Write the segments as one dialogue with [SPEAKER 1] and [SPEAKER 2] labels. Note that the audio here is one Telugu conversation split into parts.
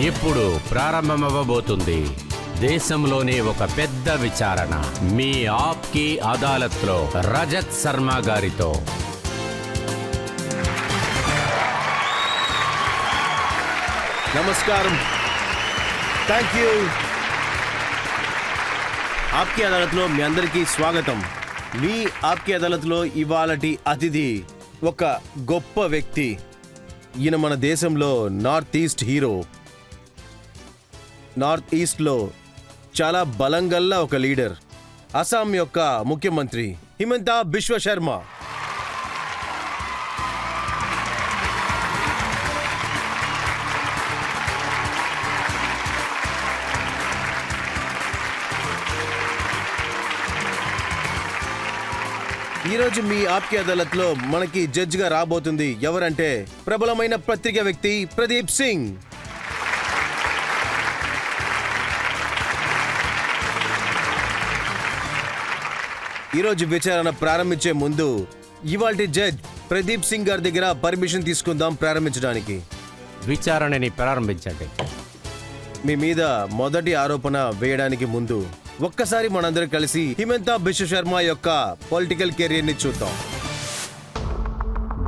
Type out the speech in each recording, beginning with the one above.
[SPEAKER 1] ఇప్పుడు ప్రారంభమవ్వబోతుంది దేశంలోనే ఒక పెద్ద విచారణ. మీ ఆప్కి అదాలత్లో రజత్ శర్మ గారితో.
[SPEAKER 2] నమస్కారం. Thank you. ఆప్కి అదాలత్లో మీ అందరికీ స్వాగతం. మీ ఆప్కి అదాలత్లో ఇవాళటి అతిథి ఒక గొప్ప వ్యక్తి. ఈయన మన దేశంలో నార్త్ ఈస్ట్ హీరో. నార్త్ ఈస్ట్లో చాలా బలంగల్లా ఒక లీడర్. అస్సాం యొక్క ముఖ్యమంత్రి హిమంత బిశ్వ శర్మ. ఈరోజు మీ ఆప్కి అదాలత్లో మనకి జడ్జిగా రాబోతుంది ఎవరంటే ప్రబలమైన పత్రికా వ్యక్తి ప్రదీప్ సింగ్. ఈరోజు విచారణ ప్రారంభించే ముందు ఇవాల్టి జడ్జ్ ప్రదీప్ సింగ్ గారి దగ్గర పర్మిషన్ తీసుకుందాం ప్రారంభించడానికి.
[SPEAKER 1] విచారణని ప్రారంభించండి.
[SPEAKER 2] మీ మీద మొదటి ఆరోపణ వేయడానికి ముందు ఒక్కసారి మనందరం కలిసి హిమంత బిశ్వ శర్మ యొక్క పొలిటికల్ కెరీర్ ని చూద్దాం.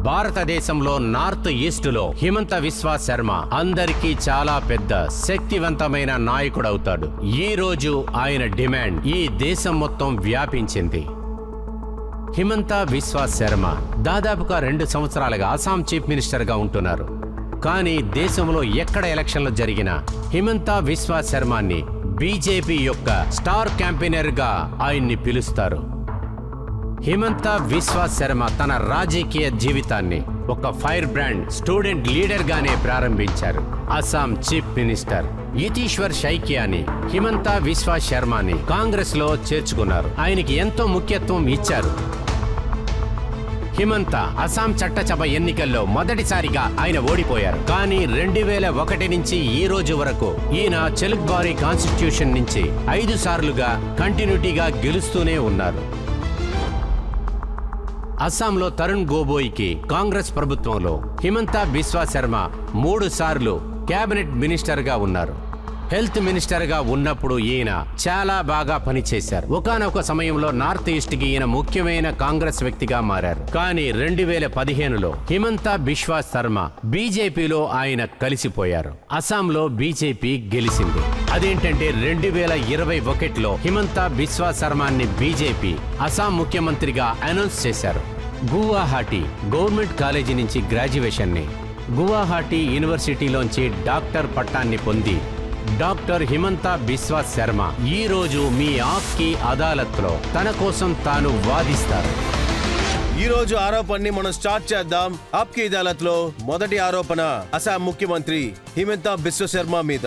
[SPEAKER 1] భారతదేశంలో నార్త్ ఈస్టులో హిమంత బిశ్వ శర్మ అందరికీ చాలా పెద్ద శక్తివంతమైన నాయకుడవుతాడు. ఈ రోజు ఆయన డిమాండ్ ఈ దేశం మొత్తం వ్యాపించింది. హిమంత బిశ్వ శర్మ దాదాపుగా 2 సంవత్సరాలుగా అస్సాం చీఫ్ మినిస్టర్గా ఉంటున్నారు. కానీ దేశంలో ఎక్కడ ఎలక్షన్లు జరిగినా హిమంత బిశ్వ శర్మని బీజేపీ యొక్క స్టార్ క్యాంపెయినర్ గా ఆయన్ని పిలుస్తారు. హిమంత బిశ్వ శర్మ తన రాజకీయ జీవితాన్ని ఒక ఫైర్ బ్రాండ్ స్టూడెంట్ లీడర్ గానే ప్రారంభించారు. అస్సాం చీఫ్ మినిస్టర్ యతీశ్వర్ శైకియాని హిమంత బిశ్వ శర్మని కాంగ్రెస్ లో చేర్చుకున్నారు. ఆయనకి ఎంతో ముఖ్యత్వం ఇచ్చారు. హిమంత అస్సాం చట్టసభ ఎన్నికల్లో మొదటిసారిగా ఆయన ఓడిపోయారు. కానీ 2001 నుంచి ఈ రోజు వరకు ఈయన చెలుక్బారీ కాన్స్టిట్యూషన్ నుంచి 5 సార్లుగా కంటిన్యూటీగా గెలుస్తూనే ఉన్నారు. అస్సాంలో తరుణ్ గొగోయ్కి కాంగ్రెస్ ప్రభుత్వంలో హిమంత బిశ్వ శర్మ 3 సార్లు కేబినెట్ మినిస్టర్ గా ఉన్నారు. హెల్త్ మినిస్టర్ గా ఉన్నప్పుడు ఈయన చాలా బాగా పనిచేశారు. ఒకానొక సమయంలో నార్త్ ఈస్ట్ కి ఈయన ముఖ్యమైన కాంగ్రెస్ వ్యక్తిగా మారారు. కానీ 2015లో హిమంత బిశ్వ శర్మ బీజేపీలో ఆయన కలిసిపోయారు. అస్సాంలో బీజేపీ గెలిచింది. అదేంటంటే 2021లో హిమంత బిశ్వ శర్మని బీజేపీ అస్సాం ముఖ్యమంత్రిగా అనౌన్స్ చేశారు. గువాహటి గవర్నమెంట్ కాలేజీ నుంచి గ్రాడ్యుయేషన్ ని, గువాహటి యూనివర్సిటీలోంచి డాక్టర్ పట్టాన్ని పొంది డాక్టర్ హిమంత బిశ్వ శర్మ ఈ రోజు మీ ఆప్కి అదాలత్లో తన కోసం తాను వాదిస్తారు.
[SPEAKER 2] ఈ రోజు ఆరోపణని మనం స్టార్ట్ చేద్దాం. ఆప్కి అదాలత్లో మొదటి ఆరోపణ అస్సాం ముఖ్యమంత్రి హిమంత బిశ్వ శర్మ మీద.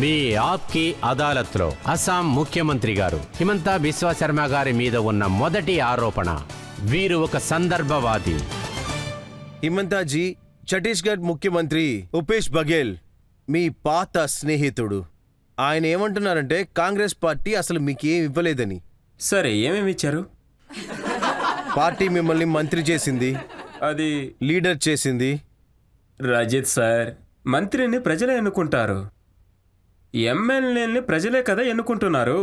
[SPEAKER 1] మీ ఆప్కి అదాలత్లో అస్సాం ముఖ్యమంత్రి గారు హిమంత బిశ్వ శర్మ గారి మీద ఉన్న మొదటి ఆరోపణ, వీరు ఒక సందర్భవాది.
[SPEAKER 2] హిమంతాజీ ఛత్తీస్గఢ్ ముఖ్యమంత్రి ఉపేష్ బఘేల్ మీ పాత స్నేహితుడు. ఆయన ఏమంటున్నారంటే కాంగ్రెస్ పార్టీ అసలు మీకేం ఇవ్వలేదని.
[SPEAKER 3] సరే, ఏమేమి ఇచ్చారు?
[SPEAKER 2] పార్టీ మిమ్మల్ని మంత్రి చేసింది,
[SPEAKER 3] అది
[SPEAKER 2] లీడర్ చేసింది.
[SPEAKER 3] రజిత్ సార్, మంత్రిని ప్రజలే ఎన్నుకుంటారు, ఎమ్మెల్యేని ప్రజలే కదా ఎన్నుకుంటున్నారు.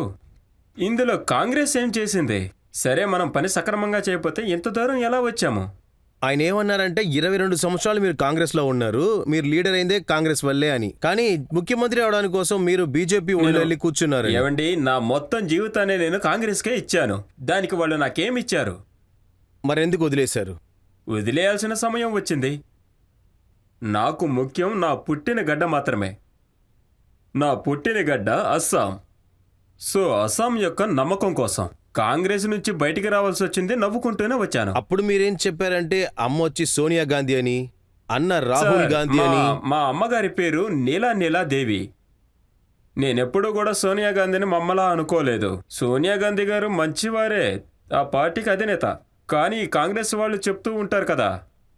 [SPEAKER 3] ఇందులో కాంగ్రెస్ ఏం చేసింది? సరే, మనం పని సక్రమంగా చేయకపోతే ఇంత దూరం ఎలా వచ్చాము?
[SPEAKER 2] ఆయన ఏమన్నారంటే 22 సంవత్సరాలు మీరు కాంగ్రెస్ లో ఉన్నారు, మీరు లీడర్ అయిందే కాంగ్రెస్ వల్లే అని. కానీ ముఖ్యమంత్రి అవడానికి కోసం మీరు బీజేపీ వెళ్ళి కూర్చున్నారు.
[SPEAKER 3] ఏమండి, నా మొత్తం జీవితాన్ని నేను కాంగ్రెస్కే ఇచ్చాను. దానికి వాళ్ళు నాకేమిచ్చారు?
[SPEAKER 2] మరెందుకు వదిలేశారు?
[SPEAKER 3] వదిలేయాల్సిన సమయం వచ్చింది. నాకు ముఖ్యం నా పుట్టిన గడ్డ మాత్రమే. నా పుట్టిన గడ్డ అస్సాం. సో అస్సాం యొక్క నమ్మకం కోసం కాంగ్రెస్ నుంచి బయటికి రావాల్సి వచ్చింది. నవ్వుకుంటూనే వచ్చాను.
[SPEAKER 2] అప్పుడు మీరేం చెప్పారంటే అమ్మ వచ్చి సోనియా గాంధీ అని, అన్న రాహుల్ గాంధీ అని.
[SPEAKER 3] మా అమ్మగారి పేరు నీలాదేవి. నేనెప్పుడు కూడా సోనియా గాంధీని మమ్మలా అనుకోలేదు. సోనియా గాంధీ గారు మంచివారే, ఆ పార్టీకి అధినేత. కానీ కాంగ్రెస్ వాళ్ళు చెప్తూ ఉంటారు కదా,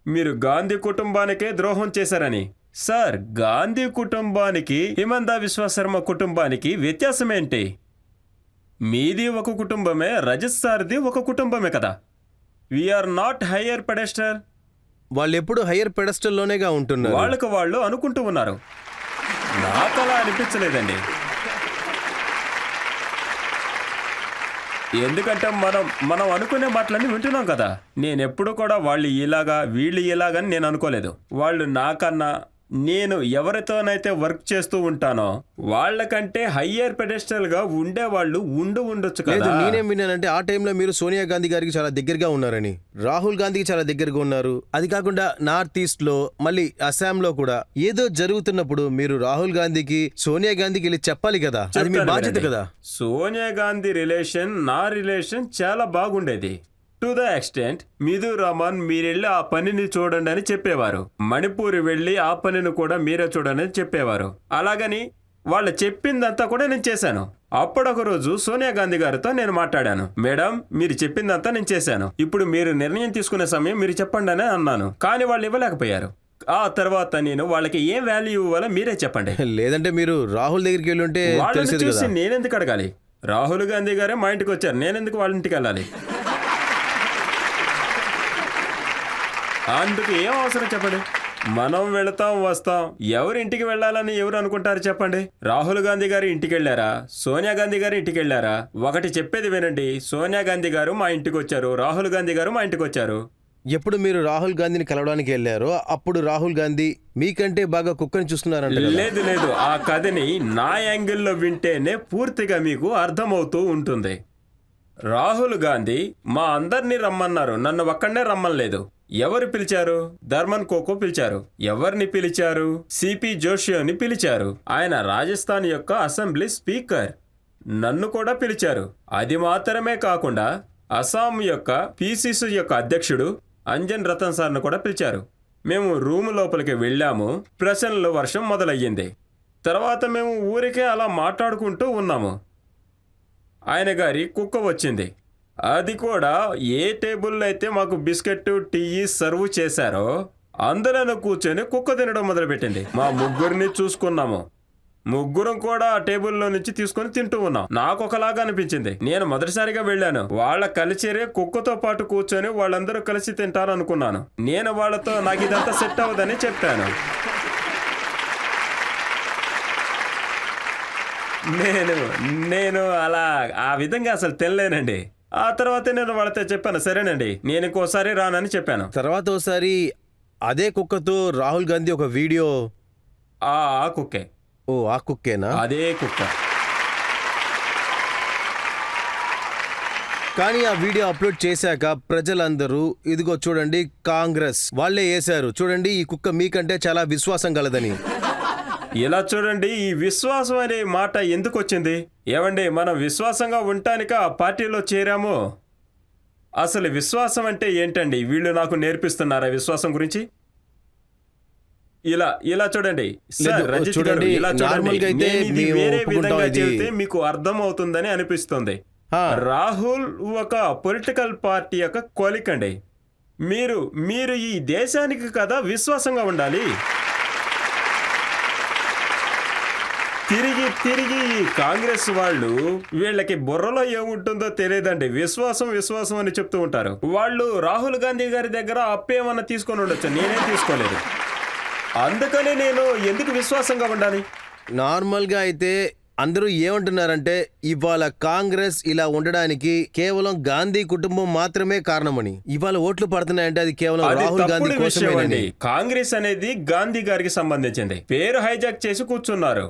[SPEAKER 3] మీరు గాంధీ కుటుంబానికే ద్రోహం చేశారని. సార్, గాంధీ కుటుంబానికి హిమంత బిశ్వ శర్మ కుటుంబానికి వ్యత్యాసమేంటి? మీది ఒక కుటుంబమే, రజత్ సార్ది ఒక కుటుంబమే కదా. We are not higher pedestal.
[SPEAKER 2] వాళ్ళు ఎప్పుడు హయ్యర్ పెడస్టల్లోనేగా ఉంటున్నారు.
[SPEAKER 3] వాళ్ళకు వాళ్ళు అనుకుంటూ ఉన్నారు. నాకు అలా అనిపించలేదండి. ఎందుకంటే మనం అనుకునే మాటలన్నీ వింటున్నాం కదా. నేను ఎప్పుడు కూడా వాళ్ళు ఇలాగా వీళ్ళు ఇలాగని నేను అనుకోలేదు. వాళ్ళు నాకన్నా నేను ఎవరితోనైతే వర్క్ చేస్తూ ఉంటానో వాళ్ళకంటే హయ్యర్ పెడెస్టల్ గా ఉండే వాళ్ళు ఉండొచ్చు
[SPEAKER 2] లేదు,
[SPEAKER 3] కదా.
[SPEAKER 2] నేనేం విన్నానంటే ఆ టైంలో మీరు సోనియా గాంధీ గారికి చాలా దగ్గరగా ఉన్నారని, రాహుల్ గాంధీకి చాలా దగ్గరగా ఉన్నారు. అది కాకుండా నార్త్ ఈస్ట్ లో మళ్ళీ అస్సాంలో కూడా ఏదో జరుగుతున్నప్పుడు మీరు రాహుల్ గాంధీకి సోనియా గాంధీకి వెళ్ళి చెప్పాలి కదా, అది మీ
[SPEAKER 3] చెప్తాను
[SPEAKER 2] బాధ్యత
[SPEAKER 3] వినండి.
[SPEAKER 2] కదా.
[SPEAKER 3] సోనియా గాంధీ రిలేషన్ నా రిలేషన్ చాలా బాగుండేది. To the extent Mithun Raman మీరెళ్ళి ఆ పనిని చూడండి అని చెప్పేవారు. మణిపూర్ వెళ్ళి ఆ పనిని కూడా మీరే చూడండి అని చెప్పేవారు. అలాగని వాళ్ళు చెప్పిందంతా కూడా నేను చేశాను. అప్పుడొక రోజు సోనియా గాంధీ గారితో నేను మాట్లాడాను. మేడం, మీరు చెప్పిందంతా నేను చేశాను, ఇప్పుడు మీరు నిర్ణయం తీసుకునే సమయం మీరు చెప్పండి అని అన్నాను. కానీ వాళ్ళు ఇవ్వలేకపోయారు. ఆ తర్వాత నేను వాళ్ళకి ఏం వాల్యూ ఇవ్వాలో మీరే చెప్పండి.
[SPEAKER 2] లేదంటే మీరు రాహుల్ దగ్గరికి వెళ్ళి ఉంటే
[SPEAKER 3] వాళ్ళని
[SPEAKER 2] తెలిసేది
[SPEAKER 3] చూసి
[SPEAKER 2] కదా.
[SPEAKER 3] నేనెందుకు అడగాలి? రాహుల్ గాంధీ గారే మా ఇంటికి వచ్చారు, నేనెందుకు వాళ్ళ ఇంటికి వెళ్ళాలి? అందుకు ఏం అవసరం చెప్పండి. మనం వెళతాం వస్తాం, ఎవరింటికి వెళ్ళాలని ఎవరు అనుకుంటారు చెప్పండి? రాహుల్ గాంధీ గారు ఇంటికి వెళ్ళారా, సోనియా గాంధీ గారు ఇంటికి వెళ్ళారా? ఒకటి చెప్పేది వినండి, సోనియా గాంధీ గారు మా ఇంటికి వచ్చారు, రాహుల్ గాంధీ గారు మా ఇంటికి వచ్చారు.
[SPEAKER 2] ఎప్పుడు మీరు రాహుల్ గాంధీని కలవడానికి వెళ్ళారో అప్పుడు రాహుల్ గాంధీ మీకంటే బాగా కుక్కని చూస్తున్నారంట కదా.
[SPEAKER 3] లేదు, ఆ కథని నా యాంగిల్లో వింటేనే పూర్తిగా మీకు అర్థమవుతూ ఉంటుంది. రాహుల్ గాంధీ మా అందరినీ రమ్మన్నారు, నన్ను ఒక్కడనే రమ్మనలేదు. ఎవరు పిలిచారు? ధర్మన్ కోకో పిలిచారు. ఎవరిని పిలిచారు? సిపి జోషిని పిలిచారు. ఆయన రాజస్థాన్ యొక్క అసెంబ్లీ స్పీకర్. నన్ను కూడా పిలిచారు. అది మాత్రమే కాకుండా అస్సాం యొక్క పిసిసి యొక్క అధ్యక్షుడు అంజన్ రతన్ సార్ను కూడా పిలిచారు. మేము రూమ్ లోపలికి వెళ్ళాము. ప్రశ్నల వర్షం మొదలయ్యింది. తర్వాత మేము ఊరికే అలా మాట్లాడుకుంటూ ఉన్నాము. ఆయన గారి కుక్క వచ్చింది. అది కూడా ఏ టేబుల్లో అయితే మాకు బిస్కెట్ టీ సర్వ్ చేశారో అందులో కూర్చొని కుక్క తినడం మొదలుపెట్టింది. మా ముగ్గురిని చూసుకున్నాము. ముగ్గురం కూడా ఆ టేబుల్లో నుంచి తీసుకొని తింటూ ఉన్నాం. నాకు ఒకలాగా అనిపించింది. నేను మొదటిసారిగా వెళ్ళాను. వాళ్ళ కలిసిరే కుక్కతో పాటు కూర్చొని వాళ్ళందరూ కలిసి తింటారు అనుకున్నాను. నేను వాళ్ళతో నాకు ఇదంతా సెట్ అవ్వదని చెప్పాను. నేను అలా ఆ విధంగా అసలు తినలేనండి. ఆ తర్వాత నేను వాళ్ళతో చెప్పాను, సరేనండి నేను ఇంకోసారి రానని చెప్పాను.
[SPEAKER 2] తర్వాత ఒకసారి అదే కుక్కతో రాహుల్ గాంధీ ఒక వీడియో.
[SPEAKER 3] ఆ కుక్కే.
[SPEAKER 2] ఓ, ఆ కుక్కేనా?
[SPEAKER 3] అదే కుక్క.
[SPEAKER 2] కానీ ఆ వీడియో అప్లోడ్ చేశాక ప్రజలందరూ ఇదిగో చూడండి కాంగ్రెస్ వాళ్ళే వేశారు, చూడండి ఈ కుక్క మీకంటే చాలా విశ్వాసం కలదని.
[SPEAKER 3] ఇలా చూడండి, ఈ విశ్వాసం అనే మాట ఎందుకు వచ్చింది? ఏమండి, మనం విశ్వాసంగా ఉండటానిక ఆ పార్టీలో చేరాము. అసలు విశ్వాసం అంటే ఏంటండి? వీళ్ళు నాకు నేర్పిస్తున్నారా విశ్వాసం గురించి? ఇలా చూడండి సార్, రంజిత్ గారు,
[SPEAKER 2] చూడండి,
[SPEAKER 3] ఇలా చూడండి.
[SPEAKER 2] నార్మల్గా అయితే
[SPEAKER 3] నేను ఇది
[SPEAKER 2] మేము
[SPEAKER 3] వేరే
[SPEAKER 2] ఒప్పుకుంటాం
[SPEAKER 3] విధంగా
[SPEAKER 2] ఇది.
[SPEAKER 3] చెబితే మీకు అర్థం అవుతుందని అనిపిస్తుంది. రాహుల్ ఒక పొలిటికల్ పార్టీ యొక్క కొలిక్ అండి. మీరు ఈ దేశానికి కదా విశ్వాసంగా ఉండాలి. తిరిగి ఈ కాంగ్రెస్ వాళ్ళు వీళ్ళకి బుర్రలో ఏముంటుందో తెలియదండి. విశ్వాసం అని చెప్తూ ఉంటారు. వాళ్ళు రాహుల్ గాంధీ గారి దగ్గర అప్పేమన్నా తీసుకొని ఉండొచ్చు, నేనేం తీసుకోలేదు. అందుకనే నేను ఎందుకు విశ్వాసంగా ఉండాలి?
[SPEAKER 2] నార్మల్గా అయితే అందరూ ఏమంటున్నారంటే ఇవాళ కాంగ్రెస్ ఇలా ఉండడానికి కేవలం గాంధీ కుటుంబం మాత్రమే కారణమని. ఇవాళ ఓట్లు పడుతున్నాయంటే అది కేవలం
[SPEAKER 3] అది
[SPEAKER 2] రాహుల్ గాంధీ
[SPEAKER 3] తప్పుడు విషయం
[SPEAKER 2] కోసమేనని.
[SPEAKER 3] అండి. కాంగ్రెస్ అనేది గాంధీ గారికి సంబంధించింది. పేరు హైజాక్ చేసి కూర్చున్నారు.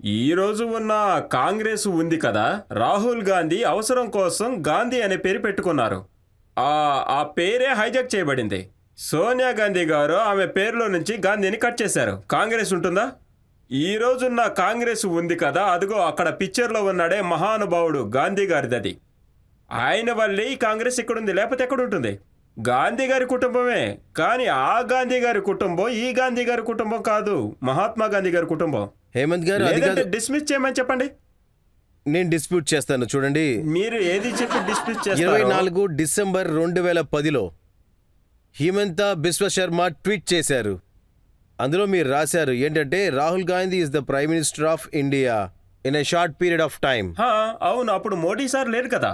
[SPEAKER 3] ఈ రోజు ఉన్న కాంగ్రెస్ ఉంది కదా, రాహుల్ గాంధీ అవసరం కోసం గాంధీ అనే పేరు పెట్టుకున్నారు. ఆ పేరే హైజాక్ చేయబడింది. సోనియా గాంధీ గారు ఆమె పేరులో నుంచి గాంధీని కట్ చేశారు. కాంగ్రెస్ ఉంటుందా? ఈ రోజున్న కాంగ్రెస్ ఉంది కదా, అదిగో అక్కడ పిక్చర్లో ఉన్నాడే మహానుభావుడు గాంధీ గారిది. ఆయన వల్లే ఈ కాంగ్రెస్ ఇక్కడుంది, లేకపోతే ఎక్కడ ఉంటుంది? గాంధీ గారి కుటుంబమే. కానీ ఆ గాంధీ గారి కుటుంబం ఈ గాంధీ గారి కుటుంబం కాదు, మహాత్మా గాంధీ గారి కుటుంబం.
[SPEAKER 2] హేమంత్ గారు, అది కాదు,
[SPEAKER 3] డిస్మిస్ చేయమని చెప్పండి.
[SPEAKER 2] నేను డిస్ప్యూట్ చేస్తాను. చూడండి,
[SPEAKER 3] మీరు ఏది చెప్పి డిస్మిస్ చేస్తారు?
[SPEAKER 2] 24 డిసెంబర్ 2010లో హిమంత బిశ్వ శర్మ ట్వీట్ చేశారు. అందులో మీరు రాశారు ఏంటంటే Rahul Gandhi is the prime minister of India in a short period of time.
[SPEAKER 3] అవును, అప్పుడు మోడీ సార్ లేరు కదా.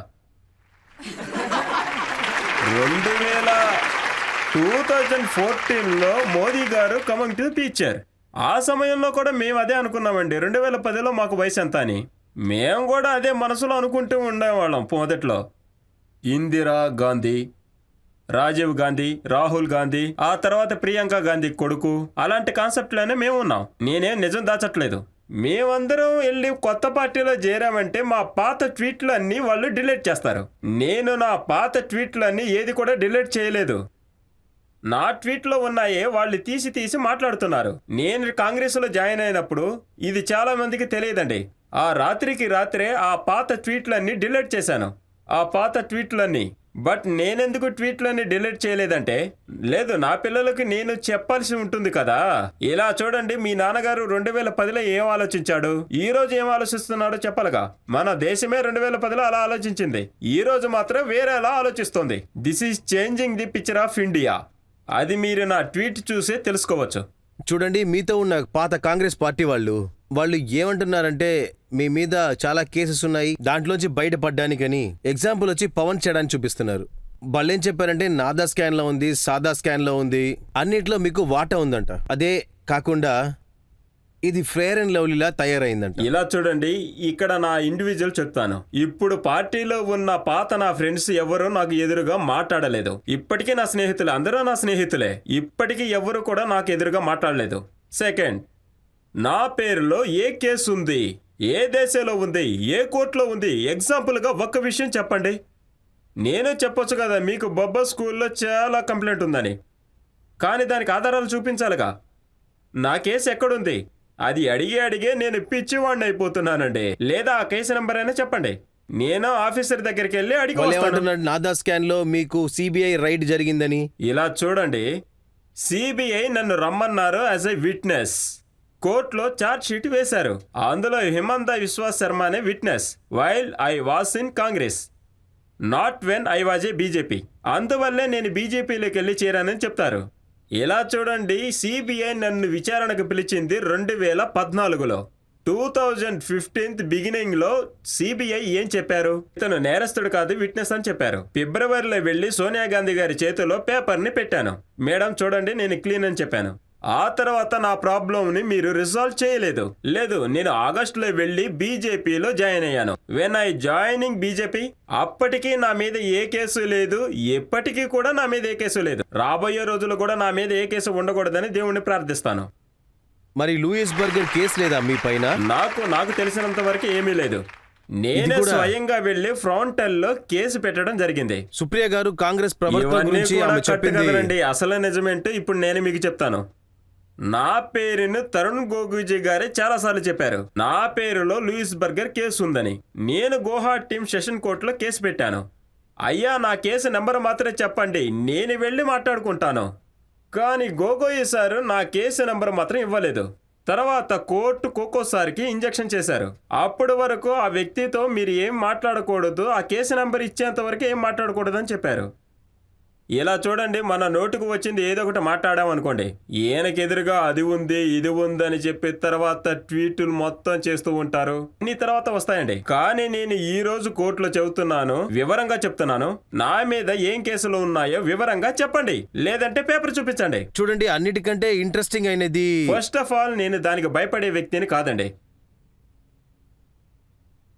[SPEAKER 3] 2014లో మోదీ గారు కమింగ్ టు పిక్చర్. ఆ సమయంలో కూడా మేము అదే అనుకున్నామండి. 2010లో మాకు వయసు ఎంత అని మేము కూడా అదే మనసులో అనుకుంటూ ఉండేవాళ్ళం. మొదట్లో ఇందిరా గాంధీ, రాజీవ్ గాంధీ, రాహుల్ గాంధీ, ఆ తర్వాత ప్రియాంక గాంధీ కొడుకు, అలాంటి కాన్సెప్ట్లోనే మేము ఉన్నాం. నేనేం నిజం దాచట్లేదు. మేమందరం వెళ్ళి కొత్త పార్టీలో చేరామంటే మా పాత ట్వీట్లన్నీ వాళ్ళు డిలీట్ చేస్తారు. నేను నా పాత ట్వీట్లన్నీ ఏది కూడా డిలీట్ చేయలేదు. నా ట్వీట్లో ఉన్నాయే వాళ్ళు తీసి మాట్లాడుతున్నారు. నేను కాంగ్రెస్లో జాయిన్ అయినప్పుడు ఇది చాలా మందికి తెలియదండి. ఆ రాత్రికి రాత్రే ఆ పాత ట్వీట్లన్నీ డిలీట్ చేశాను. ఆ పాత ట్వీట్లన్నీ. బట్ నేనెందుకు ట్వీట్లన్నీ డిలీట్ చేయలేదంటే, లేదు నా పిల్లలకి నేను చెప్పాల్సి ఉంటుంది కదా. ఇలా చూడండి, మీ నాన్నగారు 2010లో ఏం ఆలోచించాడు, ఈ రోజు ఏం ఆలోచిస్తున్నాడో చెప్పాలిగా. మన దేశమే 2010లో అలా ఆలోచించింది, ఈ రోజు మాత్రం వేరేలా ఆలోచిస్తుంది. This is changing the picture of India. అది మీరు నా ట్వీట్ చూసే తెలుసుకోవచ్చు.
[SPEAKER 2] చూడండి, మీతో ఉన్న పాత కాంగ్రెస్ పార్టీ వాళ్ళు ఏమంటున్నారంటే మీ మీద చాలా కేసెస్ ఉన్నాయి, దాంట్లోంచి బయటపడ్డానికని ఎగ్జాంపుల్ వచ్చి పవన్ చేయడానికి చూపిస్తున్నారు. వాళ్ళు ఏం చెప్పారంటే నాదా స్కాన్లో ఉంది, సాదా స్కాన్లో ఉంది, అన్నిట్లో మీకు వాటా ఉందంట. అదే కాకుండా ఇది ఫెయిర్ అండ్ లవ్లీలా తయారైందంట.
[SPEAKER 3] ఇలా చూడండి, ఇక్కడ నా ఇండివిజువల్ చెప్తాను. ఇప్పుడు పార్టీలో ఉన్న పాత నా ఫ్రెండ్స్ ఎవరు నాకు ఎదురుగా మాట్లాడలేదు. ఇప్పటికీ నా స్నేహితులే, అందరూ నా స్నేహితులే. ఇప్పటికీ ఎవరు కూడా నాకు ఎదురుగా మాట్లాడలేదు. సెకండ్, నా పేరులో ఏ కేసు ఉంది, ఏ దేశంలో ఉంది, ఏ కోర్టులో ఉంది, ఎగ్జాంపుల్గా ఒక్క విషయం చెప్పండి. నేను చెప్పొచ్చు కదా మీకు బొబ్బా స్కూల్లో చాలా కంప్లైంట్ ఉందని, కానీ దానికి ఆధారాలు చూపించాలిగా. నా కేసు ఎక్కడుంది అది అడిగే నేను పిచ్చివాడిని అయిపోతున్నానండి. లేదా ఆ కేసు నెంబర్ అయినా చెప్పండి, నేను ఆఫీసర్ దగ్గరికి వెళ్ళి అడిగి.
[SPEAKER 2] నాదా స్కాన్ లో మీకు సిబిఐ రైడ్ జరిగిందని.
[SPEAKER 3] ఇలా చూడండి, సిబిఐ నన్ను రమ్మన్నారు యాజ్ ఎ విట్నెస్. కోర్టులో ఛార్జ్ షీట్ వేశారు. అందులో హిమంతా బిస్వా శర్మ అనే witness. While I was in Congress, not when I was a BJP. అందువల్లే నేను బీజేపీలోకి వెళ్ళి చేరానని చెప్తారు. ఇలా చూడండి, సిబిఐ నన్ను విచారణకు పిలిచింది 2014లో. 2015 బిగినింగ్లో సిబిఐ ఏం చెప్పారు, ఇతను నేరస్తుడు కాదు, విట్నెస్ అని చెప్పారు. ఫిబ్రవరిలో వెళ్ళి సోనియా గాంధీ గారి చేతిలో పేపర్ని పెట్టాను. మేడం చూడండి, నేను క్లీన్ అని చెప్పాను. ఆ తర్వాత నా ప్రాబ్లంని మీరు రిజాల్వ్ చేయలేదు. లేదు, నేను ఆగస్టులో వెళ్ళి బీజేపీలో జాయిన్ అయ్యాను. వెన్ ఐ జాయినింగ్ బీజేపీ, అప్పటికీ నా మీద ఏ కేసు లేదు, ఎప్పటికీ కూడా నా మీద ఏ కేసు లేదు. రాబోయే రోజులు కూడా నా మీద ఏ కేసు ఉండకూడదని దేవుణ్ణి ప్రార్థిస్తాను.
[SPEAKER 2] మరి లూయిస్ బర్గర్ కేసు లేదా మీ పైన?
[SPEAKER 3] నాకు తెలిసినంత వరకు ఏమీ లేదు. నేనే స్వయంగా వెళ్లి ఫ్రంటల్లో కేసు పెట్టడం జరిగింది.
[SPEAKER 2] సుప్రియ గారు కాంగ్రెస్ ప్రభుత్వం గురించి ఆమె చెప్పింది
[SPEAKER 3] కదండి, అసలు నిజమేంటో ఇప్పుడు నేను మీకు చెప్తాను. నా పేరును తరుణ్ గొగోయి గారే చాలాసార్లు చెప్పారు. నా పేరులో లూయిస్ బర్గర్ కేసు ఉందని. నేను గోహాట్ టీమ్ సెషన్ కోర్టులో కేసు పెట్టాను. అయ్యా, నా కేసు నెంబర్ మాత్రమే చెప్పండి, నేను వెళ్ళి మాట్లాడుకుంటాను. కానీ గొగోయి సారు నా కేసు నెంబర్ మాత్రం ఇవ్వలేదు. తర్వాత కోర్టు కోకో సార్కి ఇంజెక్షన్ చేశారు. అప్పటి వరకు ఆ వ్యక్తితో మీరు ఏం మాట్లాడకూడదు, ఆ కేసు నెంబర్ ఇచ్చేంత వరకు ఏం మాట్లాడకూడదు అని చెప్పారు. ఇలా చూడండి, మన నోటుకు వచ్చింది ఏదో ఒకటి మాట్లాడామనుకోండి, ఈయనకి ఎదురుగా అది ఉంది ఇది ఉంది అని చెప్పి తర్వాత ట్వీట్లు మొత్తం చేస్తూ ఉంటారు. నీ తర్వాత వస్తాయండి. కానీ నేను ఈ రోజు కోర్టులో చెబుతున్నాను, వివరంగా చెప్తున్నాను. నా మీద ఏం కేసులు ఉన్నాయో వివరంగా చెప్పండి, లేదంటే పేపర్ చూపించండి.
[SPEAKER 2] చూడండి, అన్నిటికంటే ఇంట్రెస్టింగ్ అయినది,
[SPEAKER 3] ఫస్ట్ ఆఫ్ ఆల్ నేను దానికి భయపడే వ్యక్తిని కాదండి.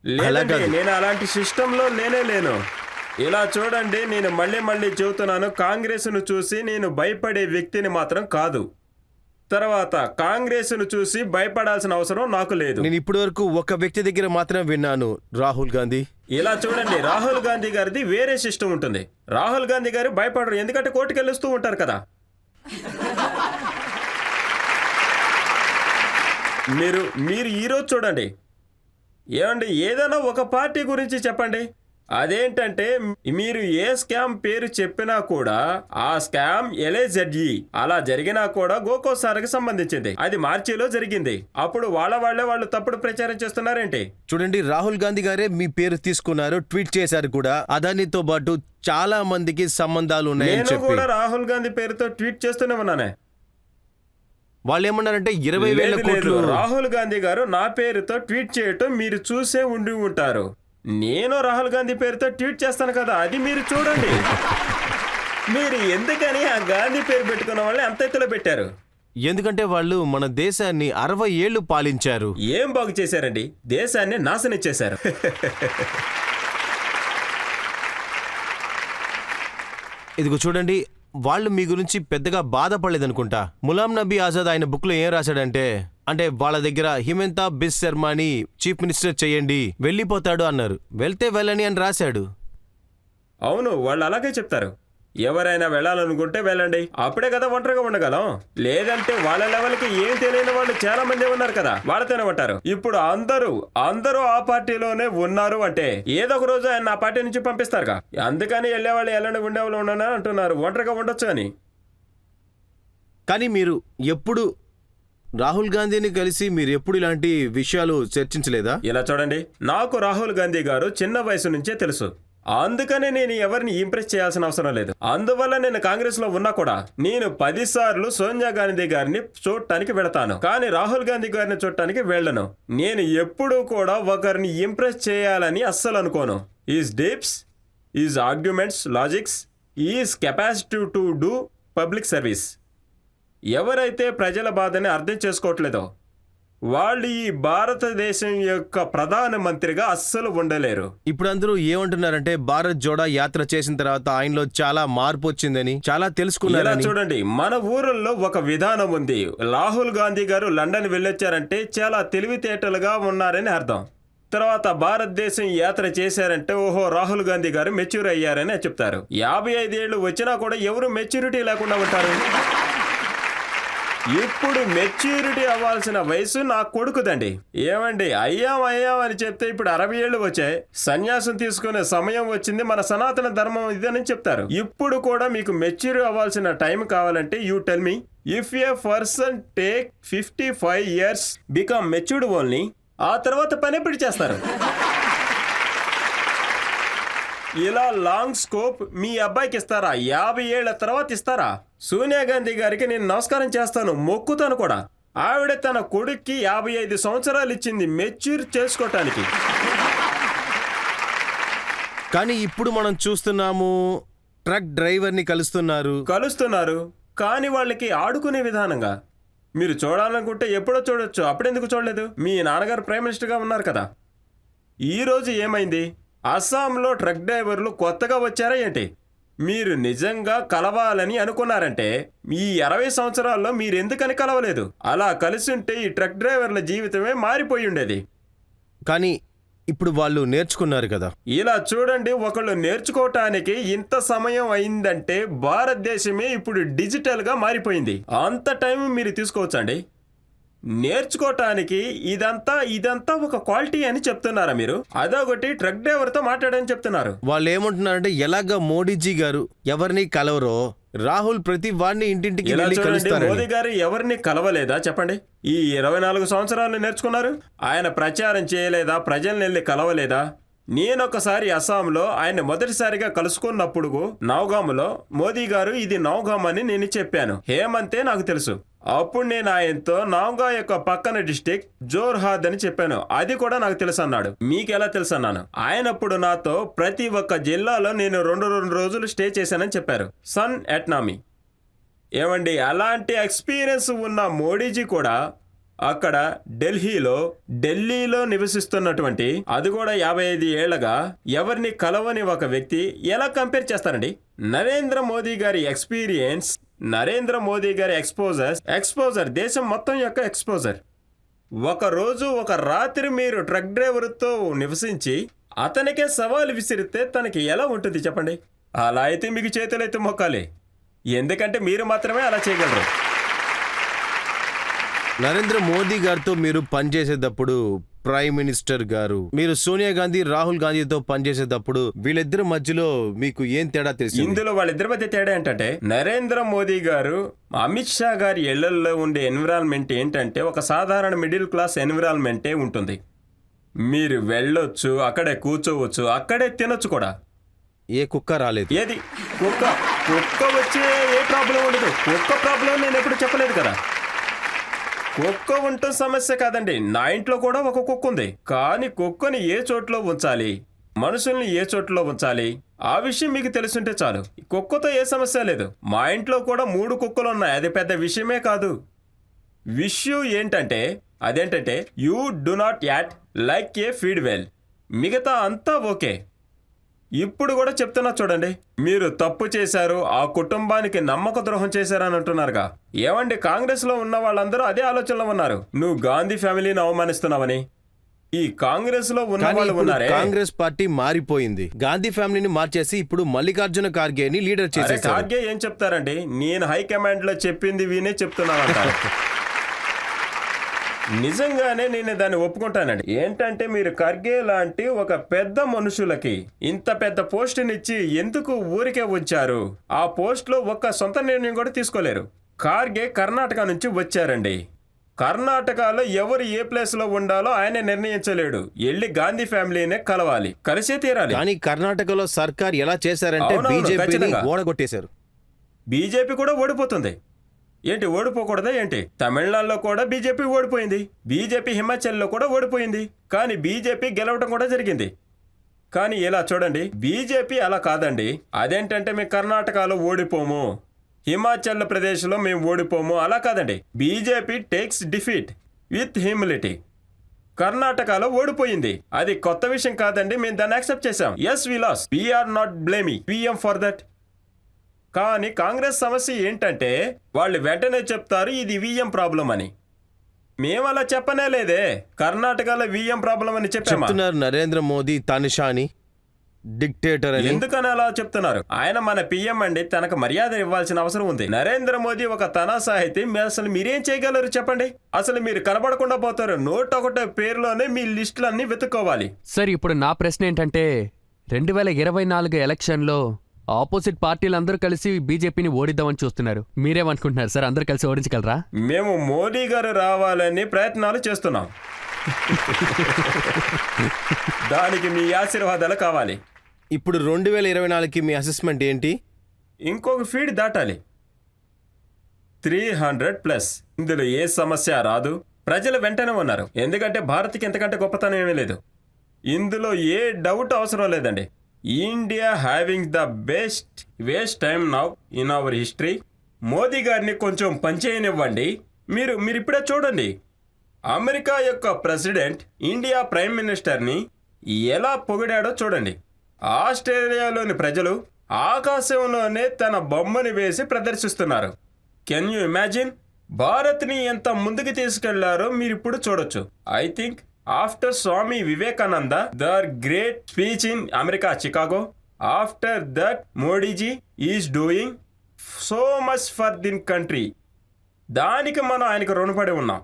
[SPEAKER 3] లేదండి, నేను అలాంటి సిస్టంలో లేను. ఇలా చూడండి, నేను మళ్ళీ చెబుతున్నాను, కాంగ్రెస్ను చూసి నేను భయపడే వ్యక్తిని మాత్రం కాదు. తర్వాత కాంగ్రెస్ను చూసి భయపడాల్సిన అవసరం నాకు లేదు.
[SPEAKER 2] నేను ఇప్పటి వరకు ఒక వ్యక్తి దగ్గర మాత్రం విన్నాను, రాహుల్ గాంధీ.
[SPEAKER 3] ఇలా చూడండి, రాహుల్ గాంధీ గారిది వేరే సిస్టమ్ ఉంటుంది. రాహుల్ గాంధీ గారు భయపడరు, ఎందుకంటే కోర్టుకు వెళ్ళొస్తూ ఉంటారు కదా. మీరు ఈరోజు చూడండి, ఏమండి, ఏదైనా ఒక పార్టీ గురించి చెప్పండి. అదేంటంటే మీరు ఏ స్కామ్ పేరు చెప్పినా కూడా ఆ స్కామ్ LAZE అలా జరిగినా కూడా గోకోసార్కి సంబంధించింది. అది మార్చిలో జరిగింది. అప్పుడు వాళ్ళు తప్పుడు ప్రచారం చేస్తున్నారేంటి?
[SPEAKER 2] చూడండి, రాహుల్ గాంధీ గారే మీ పేరు తీసుకున్నారు, ట్వీట్ చేశారు కూడా. అదానితో పాటు చాలా మందికి సంబంధాలు ఉన్నాయని చెప్పి.
[SPEAKER 3] నేను కూడా రాహుల్ గాంధీ పేరుతో ట్వీట్ చేస్తూనే ఉన్నానే.
[SPEAKER 2] వాళ్ళు ఏమన్నారంటే 20,000 కోట్లు.
[SPEAKER 3] రాహుల్ గాంధీ గారు నా పేరుతో ట్వీట్ చేయటం మీరు చూసే ఉండి ఉంటారు. నేను రాహుల్ గాంధీ పేరుతో ట్వీట్ చేస్తాను కదా, అది మీరు చూడండి. మీరు ఎందుకని ఆ గాంధీ పేరు పెట్టుకున్న వాళ్ళని అంత ఎత్తులో పెట్టారు?
[SPEAKER 2] ఎందుకంటే వాళ్ళు మన దేశాన్ని 60 ఏళ్లు పాలించారు.
[SPEAKER 3] ఏం బాగు చేశారండి? దేశాన్ని నాశనం చేశారు.
[SPEAKER 2] ఇదిగో చూడండి, వాళ్ళు మీ గురించి పెద్దగా బాధపడలేదనుకుంటా. ములాం నబీ ఆజాద్ ఆయన బుక్లో ఏం రాశాడంటే, అంటే వాళ్ళ దగ్గర హిమంతా బిస్ శర్మాని చీఫ్ మినిస్టర్ చేయండి, వెళ్ళిపోతాడు అన్నారు. వెళ్తే వెళ్ళని అని రాశాడు.
[SPEAKER 3] అవును, వాళ్ళు అలాగే చెప్తారు. ఎవరైనా వెళ్ళాలనుకుంటే వెళ్ళండి, అప్పుడే కదా ఒంటరిగా ఉండగలం. లేదంటే వాళ్ళ లెవెల్కి ఏం తెలియని వాళ్ళు చాలా మంది ఉన్నారు కదా, వాళ్ళతోనే ఉంటారు. ఇప్పుడు అందరూ ఆ పార్టీలోనే ఉన్నారు అంటే ఏదో ఒక రోజు ఆయన ఆ పార్టీ నుంచి పంపిస్తారుగా. అందుకని వెళ్ళేవాళ్ళు వెళ్ళండి, ఉండేవాళ్ళు ఉండని అంటున్నారు. ఒంటరిగా ఉండొచ్చు అని.
[SPEAKER 2] కానీ మీరు ఎప్పుడు రాహుల్ గాంధీని కలిసి మీరు ఎప్పుడు ఇలాంటి విషయాలు చర్చించలేదా?
[SPEAKER 3] ఇలా చూడండి, నాకు రాహుల్ గాంధీ గారు చిన్న వయసు నుంచే తెలుసు. అందుకనే నేను ఎవరిని ఇంప్రెస్ చేయాల్సిన అవసరం లేదు. అందువల్ల నేను కాంగ్రెస్ లో ఉన్నా కూడా నేను 10 సార్లు సోనియా గాంధీ గారిని చూడటానికి వెళతాను, కానీ రాహుల్ గాంధీ గారిని చూడటానికి వెళ్ళను. నేను ఎప్పుడూ కూడా ఒకరిని ఇంప్రెస్ చేయాలని అస్సలు అనుకోను. Is deeps, is arguments, logics, is capacity to do public service. ఎవరైతే ప్రజల బాధని అర్థం చేసుకోవట్లేదో వాళ్ళు ఈ భారతదేశం యొక్క ప్రధానమంత్రిగా అస్సలు ఉండలేరు.
[SPEAKER 2] ఇప్పుడు అందరూ ఏమంటున్నారంటే భారత్ జోడో యాత్ర చేసిన తర్వాత ఆయనలో చాలా మార్పు వచ్చిందని, చాలా
[SPEAKER 3] ఇలా
[SPEAKER 2] తెలుసుకున్నారని.
[SPEAKER 3] చూడండి, మన ఊరిలో ఒక విధానం ఉంది. రాహుల్ గాంధీ గారు లండన్ వెళ్ళొచ్చారంటే చాలా తెలివితేటలుగా ఉన్నారని అర్థం. తర్వాత భారతదేశం యాత్ర చేశారంటే ఓహో రాహుల్ గాంధీ గారు మెచ్యూర్ అయ్యారని చెప్తారు. 55 ఏళ్ళు వచ్చినా కూడా ఎవరు మెచ్యూరిటీ లేకుండా ఉంటారు? ఇప్పుడు మెచ్యూరిటీ అవ్వాల్సిన వయసు నా కొడుకుదండి. ఏమండి, అయ్యాం అని చెప్తే ఇప్పుడు 60 ఏళ్ళు వచ్చాయి, సన్యాసం తీసుకునే సమయం వచ్చింది, మన సనాతన ధర్మం ఇదని చెప్తారు. ఇప్పుడు కూడా మీకు మెచ్యూర్ అవ్వాల్సిన టైం కావాలంటే you tell me. If A person take 55 years become matured only, ఆ తర్వాత పని ఎప్పుడు చేస్తారు? ఇలా లాంగ్ స్కోప్ మీ అబ్బాయికి ఇస్తారా? 50 ఏళ్ల తర్వాత ఇస్తారా? సోనియా గాంధీ గారికి నేను నమస్కారం చేస్తాను, మొక్కుతాను కూడా. ఆవిడ తన కొడుక్కి 55 సంవత్సరాలు ఇచ్చింది మెచ్యూర్ చేసుకోవటానికి.
[SPEAKER 2] కానీ ఇప్పుడు మనం చూస్తున్నాము, ట్రక్ డ్రైవర్ని కలుస్తున్నారు, కానీ వాళ్ళకి ఆడుకునే విధానంగా. మీరు చూడాలనుకుంటే ఎప్పుడో చూడొచ్చు, అప్పుడెందుకు చూడలేదు? మీ నాన్నగారు ప్రైమ్ మినిస్టర్గా ఉన్నారు కదా. ఈరోజు ఏమైంది? అస్సాంలో ట్రక్ డ్రైవర్లు కొత్తగా వచ్చారా ఏంటి? మీరు నిజంగా కలవాలని అనుకున్నారంటే ఈ 60 సంవత్సరాల్లో మీరెందుకని కలవలేదు? అలా కలిసి ఉంటే ఈ ట్రక్ డ్రైవర్ల జీవితమే మారిపోయి ఉండేది. కానీ ఇప్పుడు వాళ్ళు నేర్చుకున్నారు కదా.
[SPEAKER 3] ఇలా చూడండి, ఒకళ్ళు నేర్చుకోవటానికి ఇంత సమయం అయిందంటే భారతదేశమే ఇప్పుడు డిజిటల్గా మారిపోయింది. అంత టైం మీరు తీసుకోవచ్చండి నేర్చుకోవటానికి. ఇదంతా ఒక క్వాలిటీ అని చెప్తున్నారా మీరు? అదొకటి ట్రక్ డ్రైవర్తో మాట్లాడని చెప్తున్నారు.
[SPEAKER 2] వాళ్ళు ఏమంటున్నారంటే ఎలాగ మోడీజీ గారు ఎవరిని కలవరో రాహుల్ ప్రతి వాడిని ఇంటింటికి
[SPEAKER 3] ఇలా
[SPEAKER 2] వెళ్ళి
[SPEAKER 3] చూడండి,
[SPEAKER 2] కలుస్తారని.
[SPEAKER 3] మోదీ గారు ఎవరిని కలవలేదా చెప్పండి? ఈ 24 సంవత్సరాలు నేర్చుకున్నారు. ఆయన ప్రచారం చేయలేదా? ప్రజల్ని వెళ్ళి కలవలేదా? నేనొకసారి అస్సాంలో ఆయన మొదటిసారిగా కలుసుకున్నప్పుడు నౌగాములో మోదీ గారు ఇది నౌగామ్ అని నేను చెప్పాను. హేమంతే నాకు తెలుసు. అప్పుడు నేను ఆయనతో నౌగా యొక్క పక్కన డిస్టిక్ జోర్హాద్ అని చెప్పాను. అది కూడా నాకు తెలుసు అన్నాడు. మీకెలా తెలుసు అన్నాను. ఆయనప్పుడు నాతో ప్రతి ఒక్క జిల్లాలో నేను 2 రోజులు స్టే చేశానని చెప్పారు. సన్ ఎట్నామీ. ఏమండి, అలాంటి ఎక్స్పీరియన్స్ ఉన్న మోడీజీ కూడా అక్కడ ఢిల్లీలో నివసిస్తున్నటువంటి, అది కూడా 55 ఏళ్లగా ఎవరిని కలవని ఒక వ్యక్తి ఎలా కంపేర్ చేస్తారండి? నరేంద్ర మోదీ గారి ఎక్స్పీరియన్స్, నరేంద్ర మోదీ గారి ఎక్స్పోజర్ దేశం మొత్తం యొక్క ఎక్స్పోజర్. ఒక రాత్రి మీరు ట్రక్ డ్రైవర్తో నివసించి అతనికే సవాలు విసిరితే తనకి ఎలా ఉంటుంది చెప్పండి? అలా అయితే మీకు చేతులైతే మొక్కాలి, ఎందుకంటే మీరు మాత్రమే అలా చేయగలరు.
[SPEAKER 2] నరేంద్ర మోదీ గారితో మీరు పనిచేసేటప్పుడు ప్రైమ్ మినిస్టర్ గారు, మీరు సోనియా గాంధీ రాహుల్ గాంధీతో పనిచేసేటప్పుడు వీళ్ళిద్దరి మధ్యలో మీకు ఏం తేడా తెలిసింది?
[SPEAKER 3] ఇందులో వాళ్ళిద్దరి మధ్య తేడా ఏంటంటే, నరేంద్ర మోదీ గారు అమిత్ షా గారి ఇళ్లలో ఉండే ఎన్విరాన్మెంట్ ఏంటంటే ఒక సాధారణ మిడిల్ క్లాస్ ఎన్విరాన్మెంటే ఉంటుంది. మీరు వెళ్ళొచ్చు, అక్కడే కూర్చోవచ్చు, అక్కడే తినొచ్చు కూడా.
[SPEAKER 2] ఏ కుక్క రాలేదు.
[SPEAKER 3] ఏది కుక్క వచ్చే ఏ ప్రాబ్లం ఉండదు. కుక్క ప్రాబ్లం నేను ఎప్పుడు చెప్పలేదు కదా. కుక్క ఉండటం సమస్య కాదండి. నా ఇంట్లో కూడా ఒక కుక్క ఉంది, కానీ కుక్కని ఏ చోట్లో ఉంచాలి, మనుషుల్ని ఏ చోటులో ఉంచాలి ఆ విషయం మీకు తెలుసుంటే చాలు. కుక్కతో ఏ సమస్య లేదు. మా ఇంట్లో కూడా 3 కుక్కలు ఉన్నాయి. అది పెద్ద విషయమే కాదు. విషయం అదేంటంటే you do not act like A feed well. మిగతా అంతా ఓకే. ఇప్పుడు కూడా చెప్తున్నా చూడండి, మీరు తప్పు చేశారు, ఆ కుటుంబానికి నమ్మక ద్రోహం చేశారని అంటున్నారుగా. ఏమండి, కాంగ్రెస్లో ఉన్న వాళ్ళందరూ అదే ఆలోచనలో ఉన్నారు. నువ్వు గాంధీ ఫ్యామిలీని అవమానిస్తున్నావని. ఈ కాంగ్రెస్ లో ఉన్న
[SPEAKER 2] కానీ
[SPEAKER 3] వాళ్ళు
[SPEAKER 2] ఇప్పుడు
[SPEAKER 3] ఉన్నారే,
[SPEAKER 2] కాంగ్రెస్ పార్టీ మారిపోయింది. గాంధీ ఫ్యామిలీని మార్చేసి ఇప్పుడు మల్లికార్జున ఖార్గేని లీడర్
[SPEAKER 3] అరే
[SPEAKER 2] చేసేసారు.
[SPEAKER 3] ఖార్గే ఏం చెప్తారండి, నేను హైకమాండ్ లో చెప్పింది వినే చెప్తున్నానంటారు. నిజంగానే నేను దాన్ని ఒప్పుకుంటానండి. ఏంటంటే మీరు ఖర్గే లాంటి ఒక పెద్ద మనుషులకి ఇంత పెద్ద పోస్టునిచ్చి ఎందుకు ఊరికే ఉంచారు? ఆ పోస్ట్లో ఒక్క సొంత నిర్ణయం కూడా తీసుకోలేరు. ఖార్గే కర్ణాటక నుంచి వచ్చారండి. కర్ణాటకలో ఎవరు ఏ ప్లేస్ లో ఉండాలో ఆయన నిర్ణయించలేడు. వెళ్ళి గాంధీ ఫ్యామిలీనే కలవాలి, కలిసే తీరాలి.
[SPEAKER 2] కానీ కర్ణాటకలో సర్కార్ ఎలా చేశారంటే
[SPEAKER 3] అవునవును,
[SPEAKER 2] బీజేపీని
[SPEAKER 3] ఖచ్చితంగా.
[SPEAKER 2] ఓడగొట్టేశారు.
[SPEAKER 3] బీజేపీ కూడా ఓడిపోతుంది. ఏంటి ఓడిపోకూడదా ఏంటి? తమిళనాడులో కూడా బీజేపీ ఓడిపోయింది. బీజేపీ హిమాచల్లో కూడా ఓడిపోయింది. కానీ బీజేపీ గెలవడం కూడా జరిగింది. కానీ ఇలా చూడండి, బీజేపీ అలా కాదండి. అదేంటంటే మేము కర్ణాటకలో ఓడిపోము, హిమాచల్ ప్రదేశ్లో మేము ఓడిపోము, అలా కాదండి. BJP takes defeat with humility. కర్ణాటకలో ఓడిపోయింది, అది కొత్త విషయం కాదండి. మేము దాన్ని యాక్సెప్ట్ చేసాం. Yes we lost, we're not blaming PM for that. కానీ కాంగ్రెస్ సమస్య ఏంటంటే వాళ్ళు వెంటనే చెప్తారు ఇది విఎం ప్రాబ్లం అని. మేము అలా చెప్పనే లేదే. కర్ణాటకలో విఎం ప్రాబ్లం అని
[SPEAKER 2] చెప్తున్నారు నరేంద్ర మోదీ తనిషాని డిక్టేటర్ అని.
[SPEAKER 3] ఎందుకని అలా చెప్తున్నారు? ఆయన మన పిఎం అండి, తనకు మర్యాద ఇవ్వాల్సిన అవసరం ఉంది. నరేంద్ర మోదీ ఒక తనాసా అయితే అసలు మీరేం చేయగలరు చెప్పండి? అసలు మీరు కనబడకుండా పోతారు. 101 పేరులోనే మీ లిస్టులన్నీ వెతుక్కోవాలి.
[SPEAKER 4] సార్, ఇప్పుడు నా ప్రశ్న ఏంటంటే 2024 ఎలక్షన్లో ఆపోజిట్ పార్టీలందరూ కలిసి బీజేపీని ఓడిద్దామని చూస్తున్నారు. మీరేమనుకుంటున్నారు సార్? అందరూ కలిసి ఓడించగలరా?
[SPEAKER 3] మేము మోదీ గారు రావాలని ప్రయత్నాలు చేస్తున్నాం. దానికి మీ ఆశీర్వాదాలు కావాలి.
[SPEAKER 2] ఇప్పుడు 2024కి మీ అసెస్మెంట్ ఏంటి?
[SPEAKER 3] ఇంకొక ఫీడ్ దాటాలి, 300+. ఇందులో ఏ సమస్య రాదు. ప్రజలు వెంటనే ఉన్నారు, ఎందుకంటే భారత్కి ఎంతకంటే గొప్పతనం ఏమీ లేదు. ఇందులో ఏ డౌట్ అవసరం లేదండి. India having the best waste time now in our history. Modi గారిని కొంచెం పనిచేయనివ్వండి. మీరు ఇప్పుడే చూడండి, అమెరికా యొక్క ప్రెసిడెంట్ ఇండియా ప్రైమ్ మినిస్టర్ని ఎలా పొగిడాడో చూడండి. ఆస్ట్రేలియాలోని ప్రజలు ఆకాశంలోనే తన బొమ్మని వేసి ప్రదర్శిస్తున్నారు. Can you imagine? భారత్ని ఎంత ముందుకు తీసుకెళ్లారో మీరు ఇప్పుడు చూడొచ్చు. I think after Swami Vivekananda their great speech in America Chicago, after that Modiji is doing so much for this country. దానికి మనం ఆయనకు రుణపడి ఉన్నాం.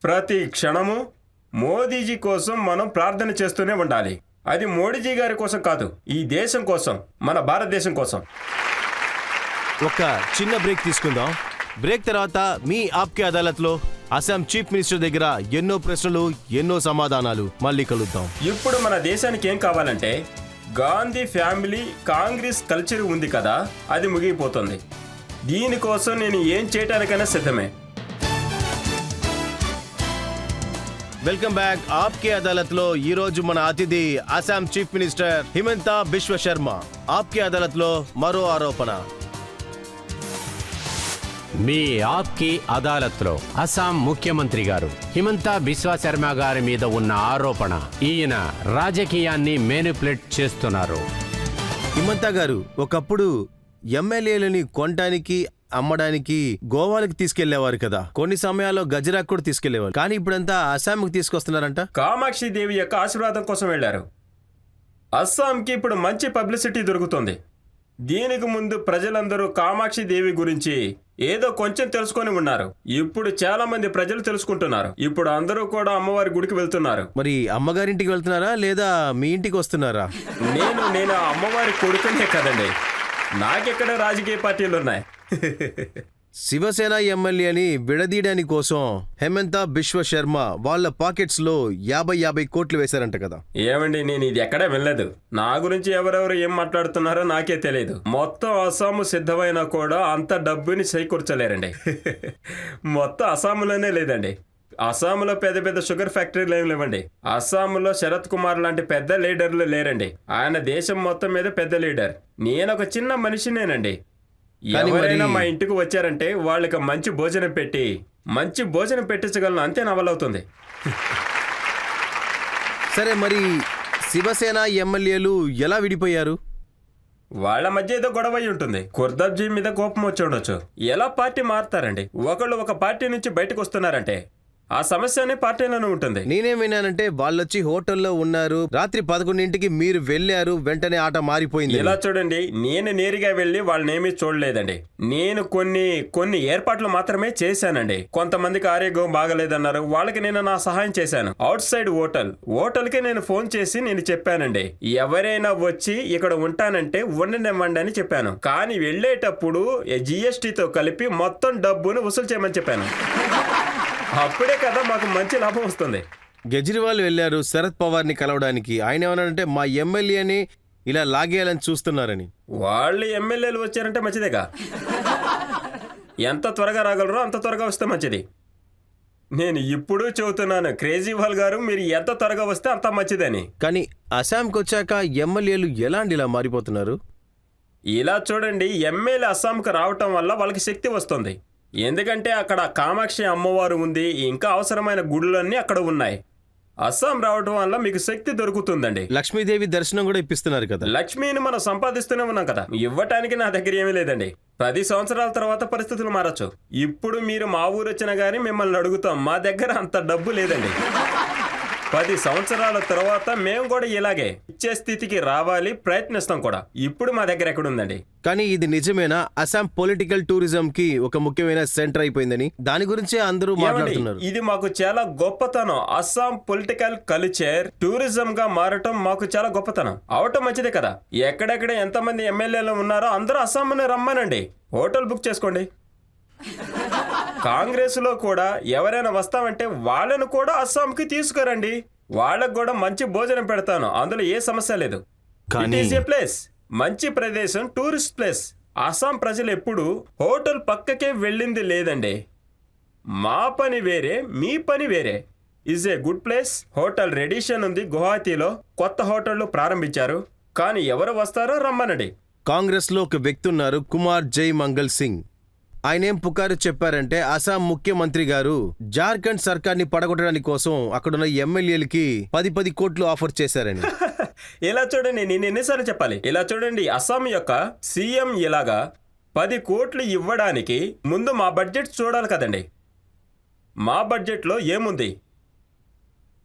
[SPEAKER 3] ప్రతి క్షణము మోదీజీ కోసం మనం ప్రార్థన చేస్తూనే ఉండాలి. అది మోడీజీ గారి కోసం కాదు, ఈ దేశం కోసం, మన భారతదేశం కోసం.
[SPEAKER 2] ఒక చిన్న బ్రేక్ తీసుకుందాం. బ్రేక్ తర్వాత మీ ఆప్కే అదాలత్లో అస్సాం చీఫ్ మినిస్టర్ దగ్గర ఎన్నో ప్రశ్నలు, ఎన్నో సమాధానాలు. మళ్ళీ కలుద్దాం.
[SPEAKER 3] ఇప్పుడు మన దేశానికి ఏం కావాలంటే గాంధీ ఫ్యామిలీ కాంగ్రెస్ కల్చర్ ఉంది కదా, అది ముగిపోతుంది. దీనికోసం నేను ఏం చేయటానికైనా సిద్ధమే.
[SPEAKER 2] Welcome back. ఆప్కే అదాలత్లో ఈ రోజు మన అతిథి అస్సాం చీఫ్ మినిస్టర్ హిమంత బిశ్వ శర్మ. ఆప్కే అదాలత్లో మరో ఆరోపణ.
[SPEAKER 1] మీ ఆప్కి అదాలత్లో అస్సాం ముఖ్యమంత్రి గారు హిమంత బిశ్వ శర్మ గారి మీద ఉన్న ఆరోపణ, ఈయన రాజకీయాన్ని మేనిపులేట్ చేస్తున్నారు.
[SPEAKER 2] హిమంత గారు ఒకప్పుడు ఎమ్మెల్యేలని కొనడానికి, అమ్మడానికి గోవాలకు తీసుకెళ్లేవారు కదా. కొన్ని సమయాల్లో గజరాక్ కూడా తీసుకెళ్లేవారు. కానీ ఇప్పుడంతా అస్సాంకి తీసుకొస్తున్నారంట.
[SPEAKER 3] కామాక్షి దేవి యొక్క ఆశీర్వాదం కోసం వెళ్లారు. అస్సాంకి ఇప్పుడు మంచి పబ్లిసిటీ దొరుకుతుంది. దీనికి ముందు ప్రజలందరూ కామాక్షి దేవి గురించి ఏదో కొంచెం తెలుసుకొని ఉన్నారు. ఇప్పుడు చాలా మంది ప్రజలు తెలుసుకుంటున్నారు. ఇప్పుడు అందరూ కూడా అమ్మవారి గుడికి వెళ్తున్నారు.
[SPEAKER 2] మరి అమ్మగారింటికి వెళ్తున్నారా లేదా మీ ఇంటికి వస్తున్నారా?
[SPEAKER 3] నేను అమ్మవారి కొడుకునే కదండి. నాకెక్కడ రాజకీయ పార్టీలు ఉన్నాయి.
[SPEAKER 2] శివసేన ఎమ్మెల్యేని విడదీయడానికి కోసం హిమంత బిశ్వ శర్మ వాళ్ళ పాకెట్స్ లో 50 కోట్లు వేశారంట కదా.
[SPEAKER 3] ఏమండి, నేను ఇది ఎక్కడా వినలేదు. నా గురించి ఎవరెవరు ఏం మాట్లాడుతున్నారో నాకే తెలియదు. మొత్తం అస్సాము సిద్ధమైనా కూడా అంత డబ్బుని చేకూర్చలేరండి. మొత్తం అస్సాములోనే లేదండి. అస్సాంలో పెద్ద పెద్ద షుగర్ ఫ్యాక్టరీలు ఏమి లేవండి. అస్సాంలో శరత్ కుమార్ లాంటి పెద్ద లీడర్లు లేరండి. ఆయన దేశం మొత్తం మీద పెద్ద లీడర్. నేను ఒక చిన్న మనిషినేనండి.
[SPEAKER 2] కానీ
[SPEAKER 3] ఎవరైనా
[SPEAKER 2] మరి-
[SPEAKER 3] మా ఇంటికి వచ్చారంటే వాళ్ళకి మంచి భోజనం పెట్టించగలను, అంతే నా వల్ల అవుతుంది.
[SPEAKER 2] సరే, మరి శివసేన ఎమ్మెల్యేలు ఎలా విడిపోయారు?
[SPEAKER 3] వాళ్ళ మధ్య ఏదో గొడవ అయి ఉంటుంది. కుర్దాబ్జీ మీద కోపం వచ్చి ఉండొచ్చు. ఎలా పార్టీ మారుతారండి? ఒకళ్ళు ఒక పార్టీ నుంచి బయటకు వస్తున్నారంటే ఆ సమస్య అనే పార్టీలోనే ఉంటుంది.
[SPEAKER 2] నేనేం విన్నానంటే వాళ్ళొచ్చి హోటల్లో ఉన్నారు, రాత్రి 11ంటికి మీరు వెళ్ళారు, వెంటనే ఆట మారిపోయింది.
[SPEAKER 3] ఇలా చూడండి, నేను నేరుగా వెళ్ళి వాళ్ళనేమీ చూడలేదండి. నేను కొన్ని ఏర్పాట్లు మాత్రమే చేశానండి. కొంతమందికి ఆరోగ్యం బాగలేదన్నారు, వాళ్ళకి నేను నా సహాయం చేశాను. అవుట్ సైడ్ హోటల్కి నేను ఫోన్ చేసి నేను చెప్పానండి, ఎవరైనా వచ్చి ఇక్కడ ఉంటానంటే ఉండనివ్వండి అని చెప్పాను. కానీ వెళ్ళేటప్పుడు GSTతో కలిపి మొత్తం డబ్బును వసూలు చేయమని చెప్పాను. అప్పుడే కదా మాకు మంచి లాభం వస్తుంది.
[SPEAKER 2] కేజ్రీవాల్ వెళ్ళారు శరద్ పవార్ని కలవడానికి. ఆయన ఏమన్నారంటే మా ఎమ్మెల్యేని ఇలా లాగేయాలని చూస్తున్నారని.
[SPEAKER 3] వాళ్ళు ఎమ్మెల్యేలు వచ్చారంటే మంచిదేగా. ఎంత త్వరగా రాగలరో అంత త్వరగా వస్తే మంచిది. నేను ఇప్పుడు చెబుతున్నాను కేజ్రీవాల్ గారు, మీరు ఎంత త్వరగా వస్తే అంత మంచిదని.
[SPEAKER 2] కానీ అస్సాంకి వచ్చాక ఎమ్మెల్యేలు ఎలాంటి ఇలా మారిపోతున్నారు?
[SPEAKER 3] ఇలా చూడండి, ఎమ్మెల్యే అస్సాంకు రావటం వల్ల వాళ్ళకి శక్తి వస్తుంది. ఎందుకంటే అక్కడ కామాక్షి అమ్మవారు ఉంది, ఇంకా అవసరమైన గుడులన్నీ అక్కడ ఉన్నాయి. అస్సాం రావటం వల్ల మీకు శక్తి దొరుకుతుందండి.
[SPEAKER 2] లక్ష్మీదేవి దర్శనం కూడా ఇప్పిస్తున్నారు కదా.
[SPEAKER 3] లక్ష్మిని మనం సంపాదిస్తూనే ఉన్నాం కదా. ఇవ్వటానికి నా దగ్గర ఏమీ లేదండి. 10 సంవత్సరాల తర్వాత పరిస్థితులు మారచ్చు. ఇప్పుడు మీరు మా ఊరు వచ్చినా గానీ మిమ్మల్ని అడుగుతాం, మా దగ్గర అంత డబ్బు లేదండి. 10 సంవత్సరాల తర్వాత మేము కూడా ఇలాగే ఇచ్చే స్థితికి రావాలి, ప్రయత్నిస్తాం కూడా. ఇప్పుడు మా దగ్గర ఎక్కడుందండి?
[SPEAKER 2] కానీ ఇది నిజమేనా? అస్సాం పొలిటికల్ టూరిజం కి ఒక ముఖ్యమైన సెంటర్ అయిపోయిందని, దాని గురించే అందరూ
[SPEAKER 3] ఏమండి,
[SPEAKER 2] మాట్లాడుతున్నారు.
[SPEAKER 3] ఇది మాకు చాలా గొప్పతనం. అస్సాం పొలిటికల్ కల్చర్ టూరిజం గా మారటం మాకు చాలా గొప్పతనం. అవటం మంచిదే కదా. ఎక్కడెక్కడ ఎంతమంది ఎమ్మెల్యేలు ఉన్నారో అందరూ అస్సాంని రమ్మనండి, హోటల్ బుక్ చేసుకోండి. కాంగ్రెస్ లో కూడా ఎవరైనా వస్తామంటే వాళ్ళను కూడా అస్సాంకి తీసుకురండి. వాళ్ళకు కూడా మంచి భోజనం పెడతాను, అందులో ఏ సమస్య లేదు.
[SPEAKER 2] కానీ-
[SPEAKER 3] It is a place. మంచి ప్రదేశం, టూరిస్ట్ ప్లేస్. అస్సాం ప్రజలు ఎప్పుడు హోటల్ పక్కకే వెళ్ళింది లేదండి. మా పని వేరే, మీ పని వేరే. Is a good place. Hotel Radisson ఉంది గువాహతిలో, కొత్త హోటళ్లు ప్రారంభించారు. కానీ ఎవరు వస్తారో రమ్మనండి.
[SPEAKER 2] కాంగ్రెస్ లో ఒక వ్యక్తి ఉన్నారు, కుమార్ జై మంగల్ సింగ్. ఆయన ఏం పుకారు చెప్పారంటే అస్సాం ముఖ్యమంత్రి గారు జార్ఖండ్ సర్కార్ని పడగొట్టడానికి కోసం అక్కడున్న ఎమ్మెల్యేలకి 10 కోట్లు ఆఫర్ చేశారని.
[SPEAKER 3] ఇలా చూడండి, నేను ఎన్నిసార్లు చెప్పాలి? ఇలా చూడండి, అస్సాం యొక్క సీఎం ఇలాగా 10 కోట్లు ఇవ్వడానికి ముందు మా బడ్జెట్ చూడాలి కదండి. మా బడ్జెట్లో ఏముంది?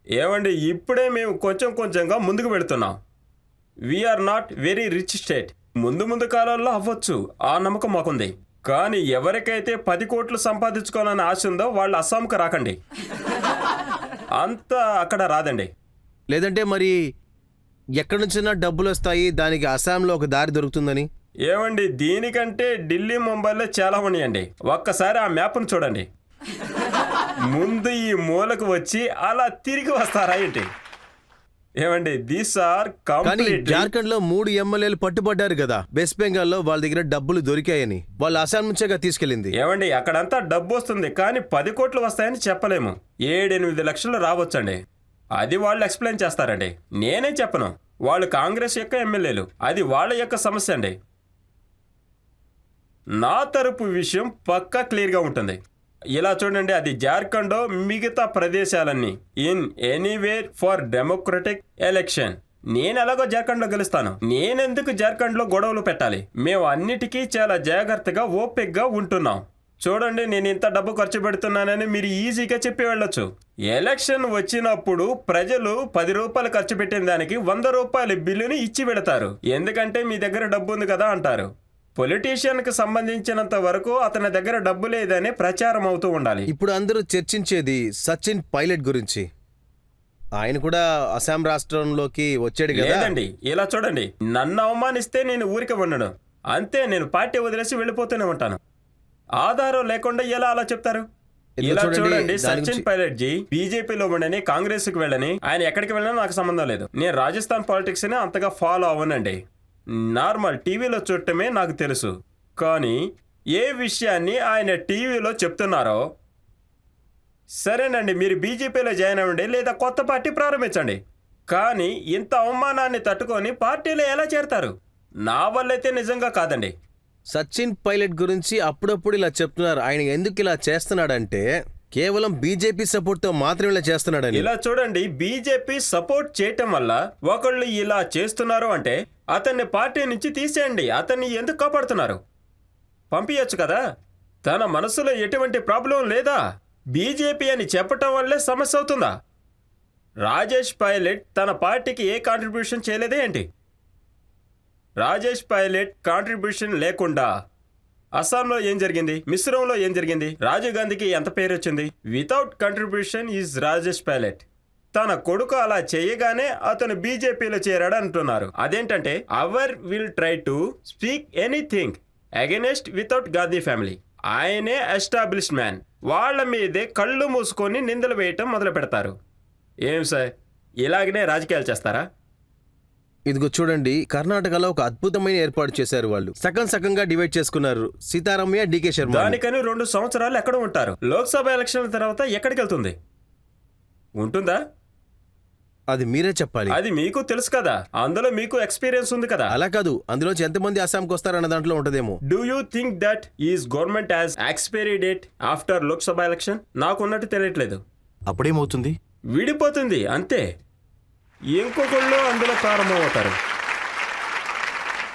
[SPEAKER 3] ఏమండి, ఇప్పుడే మేము కొంచెంగా ముందుకు వెళుతున్నాం. We're not very rich state. ముందు కాలాల్లో అవ్వచ్చు, ఆ నమ్మకం మాకుంది. కానీ ఎవరికైతే 10 కోట్లు సంపాదించుకోవాలని ఆశ ఉందో వాళ్ళు అస్సాంకు రాకండి. అంత అక్కడ రాదండి.
[SPEAKER 2] లేదంటే మరి ఎక్కడి నుంచైనా డబ్బులు వస్తాయి, దానికి అస్సాంలో ఒక దారి దొరుకుతుందని.
[SPEAKER 3] ఏమండి, దీనికంటే ఢిల్లీ ముంబైలో చాలా ఉన్నాయండి. ఒక్కసారి ఆ మ్యాప్ను చూడండి. ముందు ఈ మూలకు వచ్చి అలా తిరిగి వస్తారా ఏంటి? ఏమండి, దీస్ ఆర్
[SPEAKER 2] కానీ
[SPEAKER 3] కంప్లీట్.
[SPEAKER 2] జార్ఖండ్ లో 3 ఎమ్మెల్యేలు పట్టుబడ్డారు కదా. వెస్ట్ బెంగాల్ లో వాళ్ళ దగ్గర డబ్బులు దొరికాయని వాళ్ళు అస్సాం నుంచేగా తీసుకెళ్ళింది.
[SPEAKER 3] ఏమండి, అక్కడంతా డబ్బు వస్తుంది, కానీ 10 కోట్లు వస్తాయని చెప్పలేము. 7-8 లక్షలు రావచ్చండి. అది వాళ్ళు ఎక్స్ప్లెయిన్ చేస్తారండి, నేనే చెప్పను. వాళ్ళు కాంగ్రెస్ యొక్క ఎమ్మెల్యేలు, అది వాళ్ళ యొక్క సమస్య అండి. నా తరపు విషయం పక్కా క్లియర్గా ఉంటుంది. ఇలా చూడండి, అది జార్ఖండ్ మిగతా ప్రదేశాలన్నీ in anywhere for democratic election. నేను ఎలాగో జార్ఖండ్లో గెలుస్తాను. నేనెందుకు జార్ఖండ్లో గొడవలు పెట్టాలి? మేము అన్నిటికీ చాలా జాగ్రత్తగా ఓపికగా ఉంటున్నాం. చూడండి, నేను ఇంత డబ్బు ఖర్చు పెడుతున్నానని మీరు ఈజీగా చెప్పి వెళ్ళొచ్చు. ఎలక్షన్ వచ్చినప్పుడు ప్రజలు 10 రూపాయలు ఖర్చు పెట్టిన దానికి 100 రూపాయల బిల్లుని ఇచ్చి వెళతారు. ఎందుకంటే మీ దగ్గర డబ్బు ఉంది కదా అంటారు. పొలిటీషియన్కి సంబంధించినంత వరకు అతని దగ్గర డబ్బు లేదని ప్రచారం అవుతూ ఉండాలి.
[SPEAKER 2] ఇప్పుడు అందరూ చర్చించేది సచిన్ పైలట్ గురించి. ఆయన కూడా అస్సాం రాష్ట్రంలోకి వచ్చాడు కదా.
[SPEAKER 3] లేదండి, ఇలా చూడండి, నన్ను అవమానిస్తే నేను ఊరికి ఉండను. అంతే, నేను పార్టీ వదిలేసి వెళ్ళిపోతూనే ఉంటాను. ఆధారం లేకుండా ఎలా అలా చెప్తారు? ఇలా చూడండి, సచిన్ పైలట్ జీ బీజేపీలో ఉండని, కాంగ్రెస్ కి వెళ్ళని, ఆయన ఎక్కడికి వెళ్ళినా నాకు సంబంధం లేదు. నేను రాజస్థాన్ పాలిటిక్స్ ని అంతగా ఫాలో అవ్వనండి. నార్మల్ టీవీలో చూడటమే నాకు తెలుసు. కానీ ఏ విషయాన్ని ఆయన టీవీలో చెప్తున్నారో సరేనండి, మీరు బీజేపీలో జాయిన్ అవ్వండి లేదా కొత్త పార్టీ ప్రారంభించండి. కానీ ఇంత అవమానాన్ని తట్టుకొని పార్టీలో ఎలా చేరతారు? నా వల్లైతే నిజంగా కాదండి.
[SPEAKER 2] సచిన్ పైలట్ గురించి అప్పుడప్పుడు ఇలా చెప్తున్నారు. ఆయన ఎందుకు ఇలా చేస్తున్నాడంటే కేవలం బీజేపీ సపోర్ట్ తో మాత్రమే ఇలా చేస్తున్నాడని.
[SPEAKER 3] ఇలా చూడండి, బీజేపీ సపోర్ట్ చేయటం వల్ల ఒకళ్ళు ఇలా చేస్తున్నారు అంటే అతన్ని పార్టీ నుంచి తీసేయండి. అతన్ని ఎందుకు కాపాడుతున్నారు? పంపించచ్చు కదా. తన మనసులో ఎటువంటి ప్రాబ్లం లేదా? బీజేపీ అని చెప్పటం వల్లే సమస్య అవుతుందా? రాజేష్ పైలట్ తన పార్టీకి ఏ కాంట్రిబ్యూషన్ చేయలేదే ఏంటి? రాజేష్ పైలట్ కాంట్రిబ్యూషన్ లేకుండా అస్సాంలో ఏం జరిగింది? మిశ్రమంలో ఏం జరిగింది? రాజీవ్ గాంధీకి ఎంత పేరు వచ్చింది? Without contribution is Rajesh Pilot. తన కొడుకు అలా చేయగానే అతను బీజేపీలో చేరాడు అంటున్నారు. అదేంటంటే our will try to speak anything against without Gandhi family. ఆయనే ఎస్టాబ్లిష్డ్ మ్యాన్. వాళ్ళ మీదే కళ్ళు మూసుకొని నిందలు వేయటం మొదలు పెడతారు. ఏం సార్, ఇలాగనే రాజకీయాలు చేస్తారా?
[SPEAKER 2] ఇదిగో చూడండి, కర్ణాటకలో ఒక అద్భుతమైన ఏర్పాటు చేశారు. వాళ్ళు సగం సగంగా డివైడ్ చేసుకున్నారు. సీతారామయ్య, డికే శర్మ.
[SPEAKER 3] దానికని 2 సంవత్సరాలు ఎక్కడ ఉంటారు? లోక్సభ ఎలక్షన్ల తర్వాత ఎక్కడికి వెళ్తుంది? ఉంటుందా?
[SPEAKER 2] అది మీరే చెప్పాలి.
[SPEAKER 3] అది మీకు తెలుసు కదా, అందులో మీకు ఎక్స్పీరియన్స్ ఉంది కదా.
[SPEAKER 2] అలా కాదు, అందులోంచి ఎంతమంది అస్సాంకి వస్తారన్న దాంట్లో ఉంటదేమో.
[SPEAKER 3] Do you think that is government has expiry date after Lok Sabha election? నాకున్నట్టు తెలియట్లేదు.
[SPEAKER 5] అప్పుడేమవుతుంది?
[SPEAKER 3] విడిపోతుంది అంతే. ఇంకొకళ్ళు అందులో ప్రారంభమవుతారు.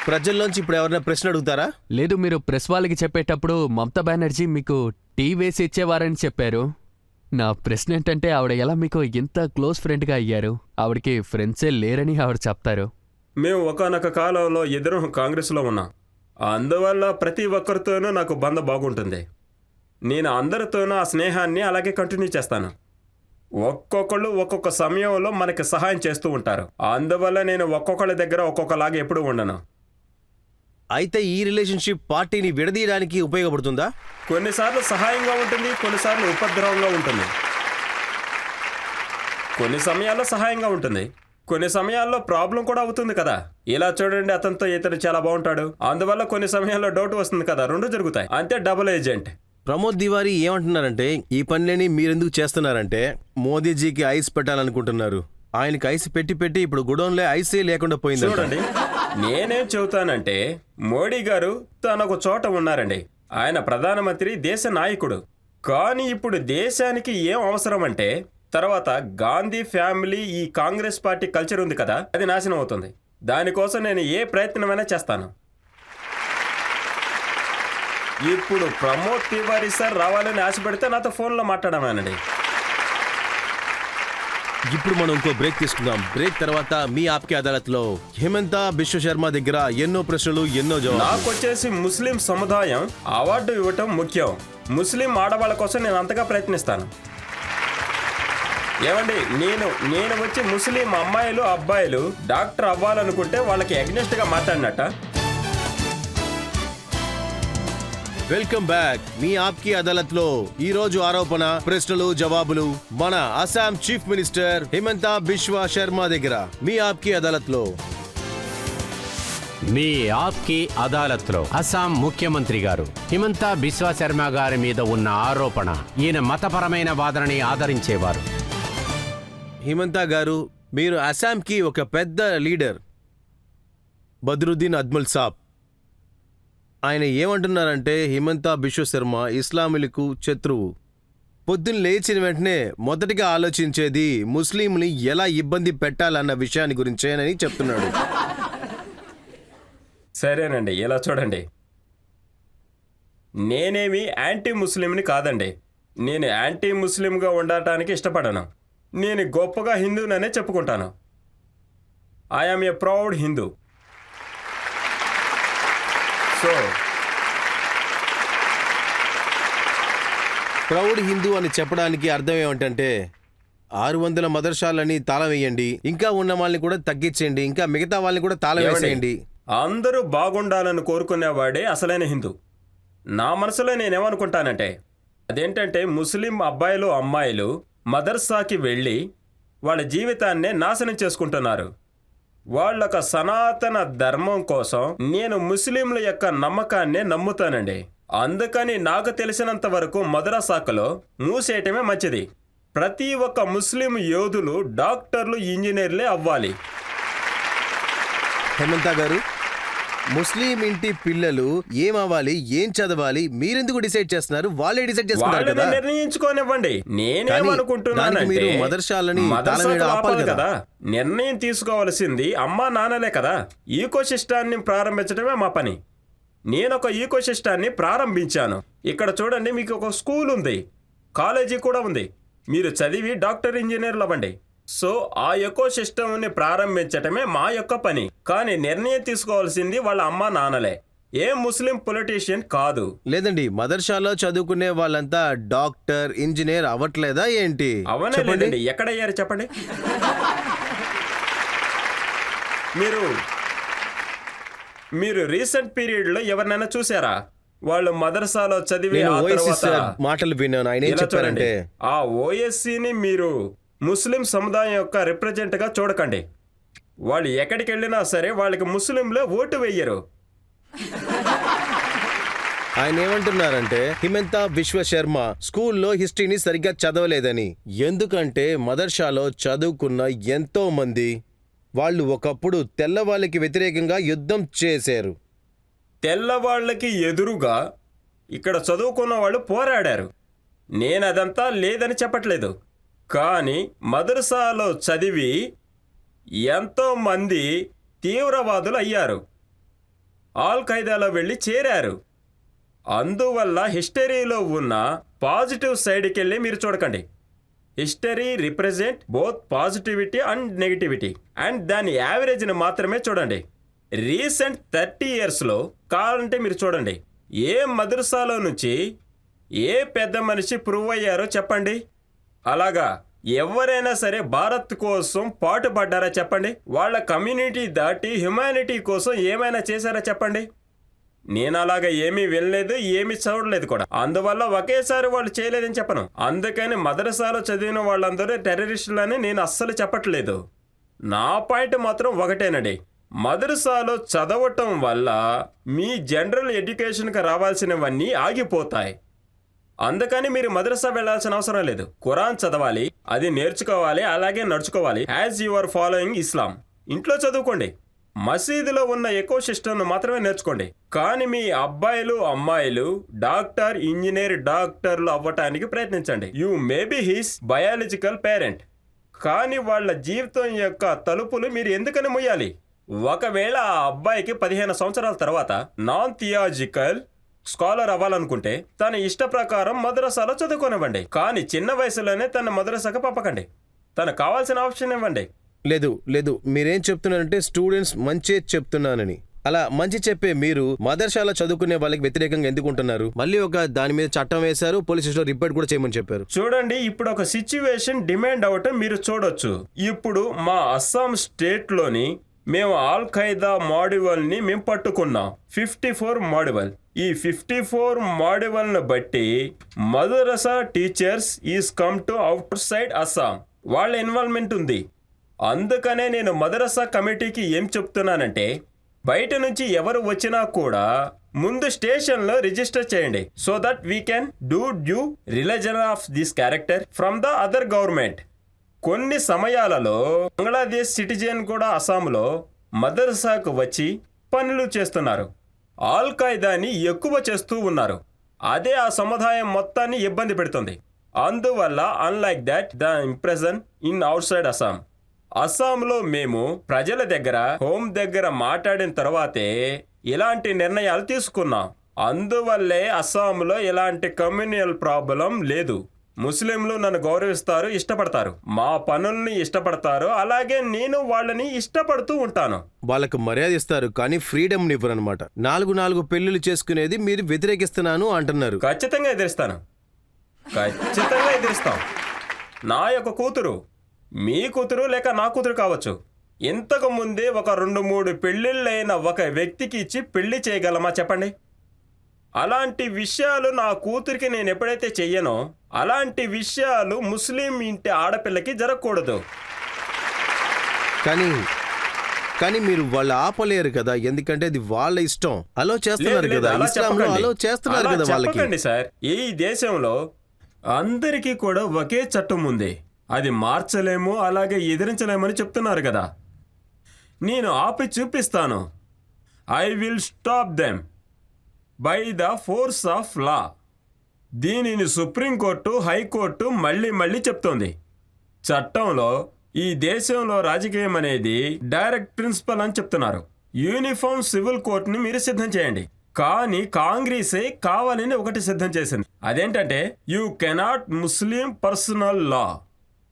[SPEAKER 2] ప్రజల్లోంచి ఇప్పుడు ఎవరైనా ప్రశ్న అడుగుతారా?
[SPEAKER 4] లేదు, మీరు ప్రెస్ వాళ్ళకి చెప్పేటప్పుడు మమతా బెనర్జీ మీకు టీ వేసి ఇచ్చేవారని చెప్పారు. నా ప్రశ్న ఏంటంటే ఆవిడ ఎలా మీకు ఇంత క్లోజ్ ఫ్రెండ్గా అయ్యారు? ఆవిడకి ఫ్రెండ్సే లేరని ఆవిడ చెప్తారు.
[SPEAKER 3] మేము ఒకానొక కాలంలో ఇద్దరం కాంగ్రెస్లో ఉన్నాం. అందువల్ల ప్రతి ఒక్కరితోనూ నాకు బంధం బాగుంటుంది. నేను అందరితోనూ ఆ స్నేహాన్ని అలాగే కంటిన్యూ చేస్తాను. ఒక్కొక్కళ్ళు ఒక్కొక్క సమయంలో మనకి సహాయం చేస్తూ ఉంటారు. అందువల్ల నేను ఒక్కొక్కళ్ళ దగ్గర ఒక్కొక్కలాగా ఎప్పుడూ ఉండను.
[SPEAKER 2] అయితే ఈ రిలేషన్షిప్ పార్టీని విడదీయడానికి ఉపయోగపడుతుందా?
[SPEAKER 3] కొన్నిసార్లు సహాయంగా ఉంటుంది, కొన్నిసార్లు ఉపద్రవంగా ఉంటుంది. కొన్ని సమయాల్లో సహాయంగా ఉంటుంది, కొన్ని సమయాల్లో ప్రాబ్లం కూడా అవుతుంది కదా. ఇలా చూడండి, అతనితో ఇతను చాలా బాగుంటాడు, అందువల్ల కొన్ని సమయాల్లో డౌట్ వస్తుంది కదా. 2 జరుగుతాయి అంతే. Double agent.
[SPEAKER 2] ప్రమోద్ తివారీ ఏమంటున్నారంటే ఈ పనులని మీరెందుకు చేస్తున్నారంటే మోదీజీకి ఐస్ పెట్టాలనుకుంటున్నారు. ఆయనకి ఐస్ పెట్టి పెట్టి ఇప్పుడు గుడౌన్లో ఐసే లేకుండా పోయింది.
[SPEAKER 3] చూడండి, నేనేం చెబుతానంటే మోడీ గారు తనొక చోట ఉన్నారండి. ఆయన ప్రధానమంత్రి, దేశ నాయకుడు. కానీ ఇప్పుడు దేశానికి ఏం అవసరం అంటే తర్వాత గాంధీ ఫ్యామిలీ, ఈ కాంగ్రెస్ పార్టీ కల్చర్ ఉంది కదా, అది నాశనం అవుతుంది. దానికోసం నేను ఏ ప్రయత్నమైనా చేస్తాను. ఇప్పుడు ప్రమోద్ తివారీ సార్ రావాలని ఆశపడితే నాతో ఫోన్లో మాట్లాడమనండి.
[SPEAKER 2] ఇప్పుడు మనం ఇంకో బ్రేక్ తీసుకుందాం. బ్రేక్ తర్వాత మీ ఆప్కే అదాలత్లో హిమంత బిశ్వ శర్మ దగ్గర ఎన్నో ప్రశ్నలు, ఎన్నో జవాబులు.
[SPEAKER 3] నాకొచ్చేసి ముస్లిం సముదాయం అవార్డు ఇవ్వటం ముఖ్యం. ముస్లిం ఆడవాళ్ళ కోసం నేను అంతగా ప్రయత్నిస్తాను. ఏమండి, నేను వచ్చి ముస్లిం అమ్మాయిలు, అబ్బాయిలు డాక్టర్ అవ్వాలనుకుంటే వాళ్ళకి అగ్నెస్ట్ గా మాట్లాడినట్ట.
[SPEAKER 2] Welcome back. మీ ఆప్కి అదాలత్లో ఈ రోజు ఆరోపణ, ప్రశ్నలు, జవాబులు మన అస్సాం చీఫ్ మినిస్టర్ హిమంత బిశ్వ శర్మ దగ్గర. మీ ఆప్కి అదాలత్లో
[SPEAKER 1] మీ ఆప్కి అదాలత్లో అస్సాం ముఖ్యమంత్రి గారు హిమంత బిశ్వ శర్మ గారి మీద ఉన్న ఆరోపణ, ఈయన మతపరమైన వాదనని ఆదరించేవారు.
[SPEAKER 2] హిమంత గారు, మీరు అస్సాంకి ఒక పెద్ద లీడర్, బద్రుద్దీన్ అద్ముల్ సాబ్. ఆయన ఏమంటున్నారంటే హిమంత బిశ్వ శర్మ ఇస్లాములకు శత్రువు. పొద్దున్న లేచిన వెంటనే మొదటిగా ఆలోచించేది ముస్లింని ఎలా ఇబ్బంది పెట్టాలన్న విషయాన్ని గురించేనని చెప్తున్నాడు.
[SPEAKER 3] సరేనండి, ఇలా చూడండి, నేనేమి యాంటీ ముస్లింని కాదండి. నేను యాంటీ ముస్లింగా ఉండటానికి ఇష్టపడను. నేను గొప్పగా హిందూననే చెప్పుకుంటాను. I'm a proud Hindu. So
[SPEAKER 2] proud Hindu అని చెప్పడానికి అర్థం ఏమిటంటే 600 మదర్సాలని తాళం వేయండి, ఇంకా ఉన్న వాళ్ళని కూడా తగ్గించేయండి, ఇంకా మిగతా వాళ్ళని కూడా తాళం వేసేయండి.
[SPEAKER 3] అందరూ బాగుండాలని కోరుకునేవాడే అసలైన హిందూ. నా మనసులో నేనేమనుకుంటానంటే అదేంటంటే ముస్లిం అబ్బాయిలు, అమ్మాయిలు మదర్సాకి వెళ్ళి వాళ్ళ జీవితాన్నే నాశనం చేసుకుంటున్నారు. వాళ్ళొక సనాతన ధర్మం కోసం నేను ముస్లింల యొక్క నమ్మకాన్నే నమ్ముతానండి. అందుకని నాకు తెలిసినంత వరకు మదరసాకలో మూసేయటమే మంచిది. ప్రతి ఒక్క ముస్లిం యోధులు డాక్టర్లు, ఇంజనీర్లే అవ్వాలి.
[SPEAKER 2] హేమంత గారు, ముస్లిం ఇంటి పిల్లలు ఏం అవ్వాలి, ఏం చదవాలి, మీరెందుకు డిసైడ్ చేస్తున్నారు? వాళ్ళే డిసైడ్ చేసుకుంటారు
[SPEAKER 3] వాళ్ళని
[SPEAKER 2] కదా.
[SPEAKER 3] నిర్ణయించుకోనివ్వండి. నేనేమనుకుంటున్నానంటే
[SPEAKER 2] మీరు మదర్సాలని
[SPEAKER 3] మదర్సాలు
[SPEAKER 2] తాళం వేయడం
[SPEAKER 3] ఆపాలి
[SPEAKER 2] ఆపాలి
[SPEAKER 3] కదా. నిర్ణయం తీసుకోవాల్సింది అమ్మా నాన్నలే కదా. ఈకో సిస్టాన్ని ప్రారంభించడమే మా పని. నేను ఒక ఈకో సిస్టాన్ని ప్రారంభించాను. ఇక్కడ చూడండి, మీకు ఒక స్కూల్ ఉంది, కాలేజీ కూడా ఉంది. మీరు చదివి డాక్టర్, ఇంజనీర్లు అవ్వండి. సో ఆ ఎకో సిస్టమ్ని ప్రారంభించటమే మా యొక్క పని. కానీ నిర్ణయం తీసుకోవాల్సింది వాళ్ళ అమ్మా నాన్నలే, ఏ ముస్లిం పొలిటీషియన్ కాదు.
[SPEAKER 2] లేదండి, మదర్సాలో చదువుకునే వాళ్ళంతా డాక్టర్, ఇంజనీర్ అవ్వట్లేదా ఏంటి?
[SPEAKER 3] అవనే
[SPEAKER 2] చెప్పండి.
[SPEAKER 3] లేదండి, ఎక్కడయ్యారు చెప్పండి. మీరు రీసెంట్ పీరియడ్లో ఎవరినైనా చూసారా? వాళ్ళు మదర్సాలో చదివి
[SPEAKER 2] నేను
[SPEAKER 3] ఆ
[SPEAKER 2] ఓఎస్ఎస్
[SPEAKER 3] తర్వాత
[SPEAKER 2] మాటలు విన్నాను. ఆయన ఏం
[SPEAKER 3] ఇలా చూడండి,
[SPEAKER 2] చెప్పారంటే,
[SPEAKER 3] ఆ ఓఎస్సీని మీరు ముస్లిం సముదాయం యొక్క రిప్రజెంట్గా చూడకండి. వాళ్ళు ఎక్కడికి వెళ్ళినా సరే వాళ్ళకి ముస్లింలే ఓటు వేయరు.
[SPEAKER 2] ఆయన ఏమంటున్నారంటే హిమంత బిశ్వ శర్మ స్కూల్లో హిస్టరీని సరిగ్గా చదవలేదని. ఎందుకంటే మదర్సాలో చదువుకున్న ఎంతో మంది వాళ్ళు ఒకప్పుడు తెల్లవాళ్ళకి వ్యతిరేకంగా యుద్ధం చేశారు.
[SPEAKER 3] తెల్లవాళ్ళకి ఎదురుగా ఇక్కడ చదువుకున్న వాళ్ళు పోరాడారు. నేను అదంతా లేదని చెప్పట్లేదు. కానీ మదర్సాలో చదివి ఎంతో మంది తీవ్రవాదులు అయ్యారు, ఆల్ ఖైదాలో వెళ్ళి చేరారు. అందువల్ల హిస్టరీలో ఉన్న పాజిటివ్ సైడ్కి వెళ్ళి మీరు చూడకండి. History represent both positivity and negativity, and దాని యావరేజ్ని మాత్రమే చూడండి. రీసెంట్ 30 yearsలో కావాలంటే మీరు చూడండి, ఏ మదర్సాలో నుంచి ఏ పెద్ద మనిషి ప్రూవ్ అయ్యారో చెప్పండి. అలాగా ఎవరైనా సరే భారత్ కోసం పాటుపడ్డారా చెప్పండి. వాళ్ళ కమ్యూనిటీ దాటి హ్యుమానిటీ కోసం ఏమైనా చేశారా చెప్పండి. నేను అలాగా ఏమీ వెళ్ళలేదు, ఏమీ చూడలేదు కూడా. అందువల్ల ఒకేసారి వాళ్ళు చేయలేదని చెప్పను. అందుకని మదరసాలో చదివిన వాళ్ళందరూ టెర్రరిస్టులని నేను అస్సలు చెప్పట్లేదు. నా పాయింట్ మాత్రం ఒకటేనండి, మదరసాలో చదవటం వల్ల మీ జనరల్ ఎడ్యుకేషన్కి రావాల్సినవన్నీ ఆగిపోతాయి. అందుకని మీరు మదరసా వెళ్లాల్సిన అవసరం లేదు. ఖురాన్ చదవాలి, అది నేర్చుకోవాలి, అలాగే నడుచుకోవాలి యాజ్ యు ఆర్ ఫాలోయింగ్ ఇస్లాం. ఇంట్లో చదువుకోండి, మసీదులో ఉన్న ఎకో సిస్టమ్ను మాత్రమే నేర్చుకోండి. కానీ మీ అబ్బాయిలు అమ్మాయిలు డాక్టర్, ఇంజనీర్, డాక్టర్లు అవ్వటానికి ప్రయత్నించండి. You may be his biological parent, కానీ వాళ్ళ జీవితం యొక్క తలుపులు మీరు ఎందుకని మొయ్యాలి? ఒకవేళ ఆ అబ్బాయికి 15 సంవత్సరాల తర్వాత నాన్ థియాజికల్ స్కాలర్ అవ్వాలనుకుంటే తన ఇష్ట ప్రకారం మదరసాలో చదువుకోనివ్వండి. కానీ చిన్న వయసులోనే తన మదరసాకు పంపకండి. తనకు కావాల్సిన ఆప్షన్ ఇవ్వండి.
[SPEAKER 2] లేదు, మీరేం చెప్తున్నారంటే స్టూడెంట్స్ మంచి చెప్తున్నానని. అలా మంచి చెప్పే మీరు మదర్సాలో చదువుకునే వాళ్ళకి వ్యతిరేకంగా ఎందుకు ఉంటున్నారు? మళ్ళీ ఒక దాని మీద చట్టం వేశారు, పోలీస్ స్టేషన్లో రిపోర్ట్ కూడా చేయమని చెప్పారు.
[SPEAKER 3] చూడండి, ఇప్పుడు ఒక సిచ్యువేషన్ డిమాండ్ అవటం మీరు చూడొచ్చు. ఇప్పుడు మా అస్సాం స్టేట్లోని మేము ఆల్ ఖైదా మాడ్యూల్ని మేము పట్టుకున్నాం, 54 మాడ్యూల్. ఈ 54 మాడ్యూల్ను బట్టి madrasa teachers is come to out side Assam, వాళ్ళ ఇన్వాల్వ్మెంట్ ఉంది. అందుకనే నేను మదరసా కమిటీకి ఏం చెప్తున్నానంటే, బయట నుంచి ఎవరు వచ్చినా కూడా ముందు స్టేషన్లో రిజిస్టర్ చేయండి, so that we can do due religion of this character from the other government. కొన్ని సమయాలలో బంగ్లాదేశ్ సిటిజన్ కూడా అస్సాంలో మదరసాకు వచ్చి పనులు చేస్తున్నారు, ఆల్ ఖైదాని ఎక్కువ చేస్తూ ఉన్నారు. అదే ఆ సముదాయం మొత్తాన్ని ఇబ్బంది పెడుతుంది. అందువల్ల unlike that the impression in out side Assam. అస్సాంలో మేము ప్రజల దగ్గర, హోమ్ దగ్గర మాట్లాడిన తర్వాతే ఇలాంటి నిర్ణయాలు తీసుకున్నాం. అందువల్లే అస్సాంలో ఇలాంటి కమ్యూనల్ ప్రాబ్లం లేదు. ముస్లింలు నన్ను గౌరవిస్తారు, ఇష్టపడతారు, మా పనుల్ని ఇష్టపడతారు, అలాగే నేను వాళ్ళని ఇష్టపడుతూ ఉంటాను.
[SPEAKER 2] వాళ్ళకు మర్యాద ఇస్తారు, కానీ ఫ్రీడమ్ ఇవ్వరు అనమాట. 4 పెళ్లిళ్ళు చేసుకునేది మీరు వ్యతిరేకిస్తున్నాను అంటున్నారు.
[SPEAKER 3] ఖచ్చితంగా ఎదిరిస్తాను, ఎదిరిస్తాం. నా యొక్క కూతురు మీ కూతురు లేక నా కూతురు కావచ్చు. ఇంతకు ముందే ఒక 2-3 పెళ్లిళ్ళైన ఒక వ్యక్తికి ఇచ్చి పెళ్లి చేయగలమా చెప్పండి? అలాంటి విషయాలు నా కూతురికి నేను ఎప్పుడైతే చెయ్యనో, అలాంటి విషయాలు ముస్లిం ఇంటి ఆడపిల్లకి జరగకూడదు.
[SPEAKER 2] కానీ కానీ మీరు వాళ్ళు ఆపలేరు కదా, ఎందుకంటే అది వాళ్ళ ఇష్టం. అలో చేస్తున్నారు
[SPEAKER 3] లేదు,
[SPEAKER 2] కదా,
[SPEAKER 3] అలా
[SPEAKER 2] ఇస్లాంలో
[SPEAKER 3] చెప్పకండి.
[SPEAKER 2] అలో చేస్తున్నారు
[SPEAKER 3] అలా
[SPEAKER 2] కదా వాళ్ళకి.
[SPEAKER 3] చెప్పకండి సార్. ఈ దేశంలో అందరికీ కూడా ఒకే చట్టం ఉంది, అది మార్చలేము అలాగే ఎదిరించలేమని చెప్తున్నారు కదా. నేను ఆపి చూపిస్తాను. I will stop them by the force of law. దీనిని సుప్రీంకోర్టు, హైకోర్టు మళ్ళీ చెప్తోంది. చట్టంలో ఈ దేశంలో రాజకీయం అనేది డైరెక్ట్ ప్రిన్సిపల్ అని చెప్తున్నారు. యూనిఫామ్ సివిల్ కోర్టుని మీరు సిద్ధం చేయండి. కానీ కాంగ్రెసే కావాలని ఒకటి సిద్ధం చేసింది. అదేంటంటే you cannot Muslim personal law.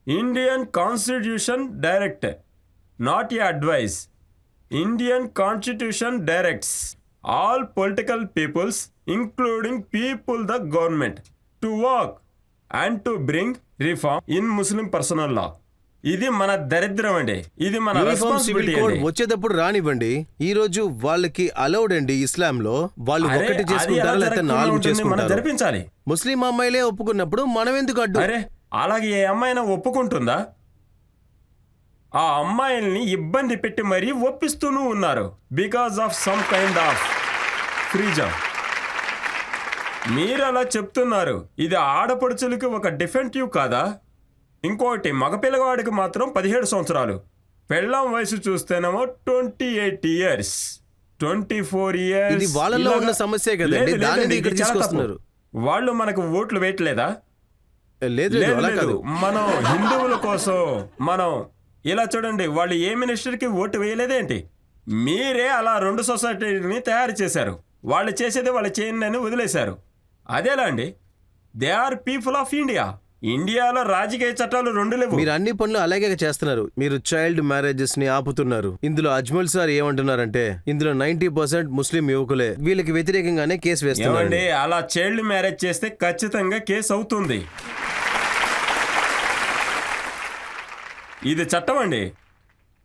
[SPEAKER 3] Indian constitution direct, not a advice. Indian constitution directs all political peoples including people the government to work and to bring reform in Muslim personal law. ఇది మన దరిద్రం అండి, ఇది మన
[SPEAKER 2] యూనిఫామ్ సివిల్
[SPEAKER 3] రెస్పాన్సిబిలిటీ
[SPEAKER 2] కోడ్
[SPEAKER 3] అండి.
[SPEAKER 2] వచ్చేటప్పుడు రానివ్వండి. ఈ రోజు వాళ్ళకి అలౌడ్ అండి ఇస్లాంలో. వాళ్ళు
[SPEAKER 3] అరే,
[SPEAKER 2] ఒకటి
[SPEAKER 3] అది
[SPEAKER 2] చేసుకుంటారు,
[SPEAKER 3] ఎలా
[SPEAKER 2] లేకపోతే
[SPEAKER 3] జరగకుండా
[SPEAKER 2] 4
[SPEAKER 3] ఉంటుంది? మనం
[SPEAKER 2] చేసుకుంటారు.
[SPEAKER 3] జరిపించాలి.
[SPEAKER 2] ముస్లిం అమ్మాయిలే ఒప్పుకున్నప్పుడు మనం ఎందుకు అడ్డు?
[SPEAKER 3] అరే, అలాగే ఏ అమ్మాయినా ఒప్పుకుంటుందా? ఆ అమ్మాయిల్ని ఇబ్బంది పెట్టి మరీ ఒప్పిస్తూనూ ఉన్నారు because of some kind of freedom. మీరు అలా చెప్తున్నారు, ఇది ఆడపడుచులకి ఒక డిఫెంటివ్ కాదా? ఇంకోటి, మగపిల్లవాడికి మాత్రం 17 సంవత్సరాలు, పెళ్ళాం వయసు చూస్తేనేమో 28 years, 24 years.
[SPEAKER 2] ఇది వాళ్ళలో ఉన్న
[SPEAKER 3] ఇలాగా-
[SPEAKER 2] సమస్యే కదండి,
[SPEAKER 3] లేదు,
[SPEAKER 2] దానిని
[SPEAKER 3] లేదండి,
[SPEAKER 2] ఇక్కడ
[SPEAKER 3] ఇది చాలా
[SPEAKER 2] తీసుకొస్తున్నారు.
[SPEAKER 3] తప్పు. వాళ్ళు మనకు ఓట్లు వేయట్లేదా?
[SPEAKER 2] లేదు
[SPEAKER 3] లేదు,
[SPEAKER 2] అలా
[SPEAKER 3] లేదు.
[SPEAKER 2] కాదు.
[SPEAKER 3] మనం హిందువుల కోసం మనం ఇలా చూడండి, వాళ్ళు ఏ మినిస్టర్కి ఓటు వేయలేదేంటి? మీరే అలా 2 సొసైటీని తయారు చేశారు. వాళ్ళు చేసేది వాళ్ళు చేయండి అని వదిలేశారు. అదేలా అండి? They are people of India. ఇండియాలో రాజకీయ చట్టాలు 2 లేవు.
[SPEAKER 2] మీరు అన్ని పనులు అలాగే చేస్తున్నారు. మీరు చైల్డ్ మ్యారేజెస్ ని ఆపుతున్నారు. ఇందులో అజ్మల్ సార్ ఏమంటున్నారంటే ఇందులో 90% ముస్లిం యువకులే, వీళ్ళకి వ్యతిరేకంగానే కేసు వేస్తున్నారు.
[SPEAKER 3] ఏమండి, అలా చైల్డ్ మ్యారేజ్ చేస్తే ఖచ్చితంగా కేసు అవుతుంది. ఇది చట్టం అండి.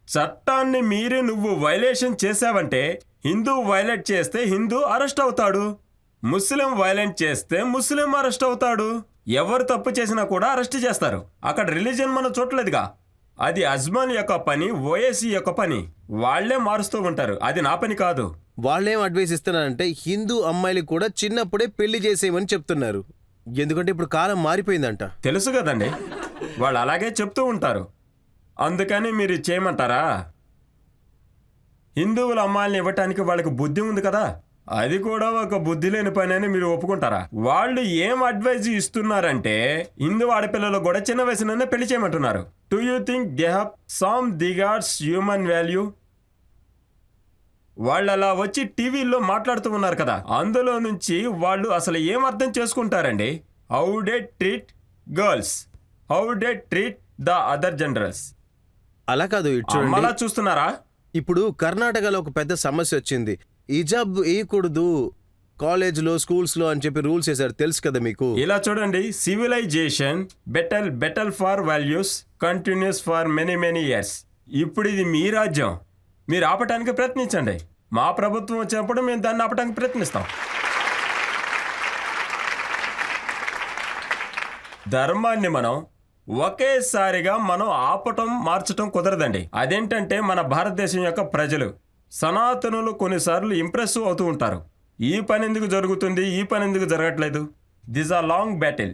[SPEAKER 3] చట్టాన్ని మీరే నువ్వు వైలేషన్ చేసావంటే, హిందూ వైలేట్ చేస్తే హిందూ అరెస్ట్ అవుతాడు, ముస్లిం వైలెంట్ చేస్తే ముస్లిం అరెస్ట్ అవుతాడు. ఎవరు తప్పు చేసినా కూడా అరెస్ట్ చేస్తారు. అక్కడ రిలీజన్ మనం చూడలేదుగా. అది అజ్మల్ యొక్క పని, ఓఎస్సీ యొక్క పని. వాళ్లే మారుస్తూ ఉంటారు, అది నా పని కాదు.
[SPEAKER 2] వాళ్ళేం అడ్వైస్ ఇస్తున్నారంటే హిందూ అమ్మాయిలకు కూడా చిన్నప్పుడే పెళ్లి చేసేయమని చెప్తున్నారు. ఎందుకంటే ఇప్పుడు కాలం మారిపోయిందంట.
[SPEAKER 3] తెలుసు కదండి, వాళ్ళు అలాగే చెప్తూ ఉంటారు. అందుకని మీరు చేయమంటారా? హిందువుల అమ్మాయిల్ని ఇవ్వటానికి వాళ్ళకి బుద్ధి ఉంది కదా, అది కూడా ఒక బుద్ధి లేని పని అని మీరు ఒప్పుకుంటారా? వాళ్ళు ఏం అడ్వైజ్ ఇస్తున్నారంటే హిందూ ఆడపిల్లలు కూడా చిన్న వయసులోనే పెళ్లి చేయమంటున్నారు. Do you think they have some regards human value? వాళ్ళు అలా వచ్చి టీవీల్లో మాట్లాడుతూ ఉన్నారు కదా, అందులో నుంచి వాళ్ళు అసలు ఏం అర్థం చేసుకుంటారండి? How day treat girls, how day treat the other genders.
[SPEAKER 2] అలా కాదు, ఇటు
[SPEAKER 3] అలా
[SPEAKER 2] చూడండి.
[SPEAKER 3] చూస్తున్నారా?
[SPEAKER 2] ఇప్పుడు కర్ణాటకలో ఒక పెద్ద సమస్య వచ్చింది. హిజాబ్ వేయకూడదు కాలేజ్లో, స్కూల్స్లో అని చెప్పి రూల్స్ వేశారు, తెలుసు కదా మీకు.
[SPEAKER 3] ఇలా చూడండి, civilization battle for values continues for many years. ఇప్పుడు ఇది మీ రాజ్యం, మీరు ఆపటానికి ప్రయత్నించండి. మా ప్రభుత్వం వచ్చినప్పుడు మేము దాన్ని ఆపటానికి ప్రయత్నిస్తాం. ధర్మాన్ని మనం ఒకేసారిగా మనం ఆపటం, మార్చటం కుదరదండి. అదేంటంటే మన భారతదేశం యొక్క ప్రజలు, సనాతనులు కొన్నిసార్లు ఇంప్రెసివ్ అవుతూ ఉంటారు. ఈ పని ఎందుకు జరుగుతుంది, ఈ పని ఎందుకు జరగట్లేదు? This are long battle.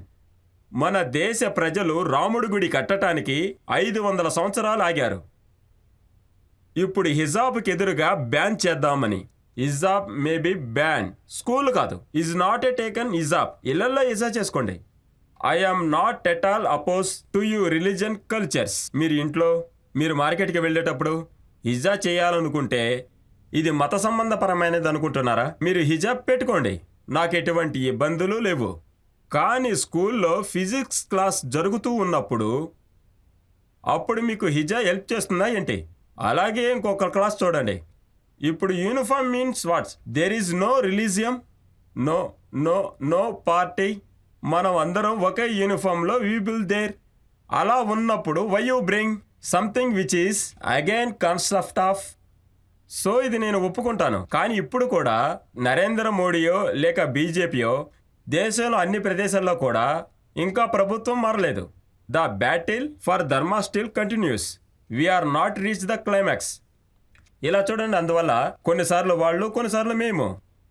[SPEAKER 3] మన దేశ ప్రజలు రాముడి గుడి కట్టడానికి 500 సంవత్సరాలు ఆగారు. ఇప్పుడు హిజాబ్కి ఎదురుగా బ్యాన్ చేద్దామని. Hijab may be ban, school కాదు. Is not a taken hijab. ఇళ్లలో హిజాబ్ చేసుకోండి. I am not at all oppose to you religion cultures. మీరు ఇంట్లో, మీరు మార్కెట్కి వెళ్ళేటప్పుడు హిజాబ్ చేయాలనుకుంటే ఇది మత సంబంధపరమైనది అనుకుంటున్నారా? మీరు హిజాబ్ పెట్టుకోండి, నాకు ఎటువంటి ఇబ్బందులు లేవు. కానీ స్కూల్లో ఫిజిక్స్ క్లాస్ జరుగుతూ ఉన్నప్పుడు అప్పుడు మీకు హిజాబ్ హెల్ప్ చేస్తుందా ఏంటి? అలాగే ఇంకొక క్లాస్ చూడండి. ఇప్పుడు uniform means what's? There is no religion, no no no party. మనం అందరం ఒకే యూనిఫామ్లో వీ విల్ దేర్. అలా ఉన్నప్పుడు why you bring something which is again concept of. So ఇది నేను ఒప్పుకుంటాను. కానీ ఇప్పుడు కూడా నరేంద్ర మోడీయో లేక బీజేపీయో దేశంలో అన్ని ప్రదేశాల్లో కూడా ఇంకా ప్రభుత్వం మారలేదు. The battle for dharma still continues. We're not reach the climax. ఇలా చూడండి, అందువల్ల కొన్నిసార్లు వాళ్ళు కొన్నిసార్లు మేము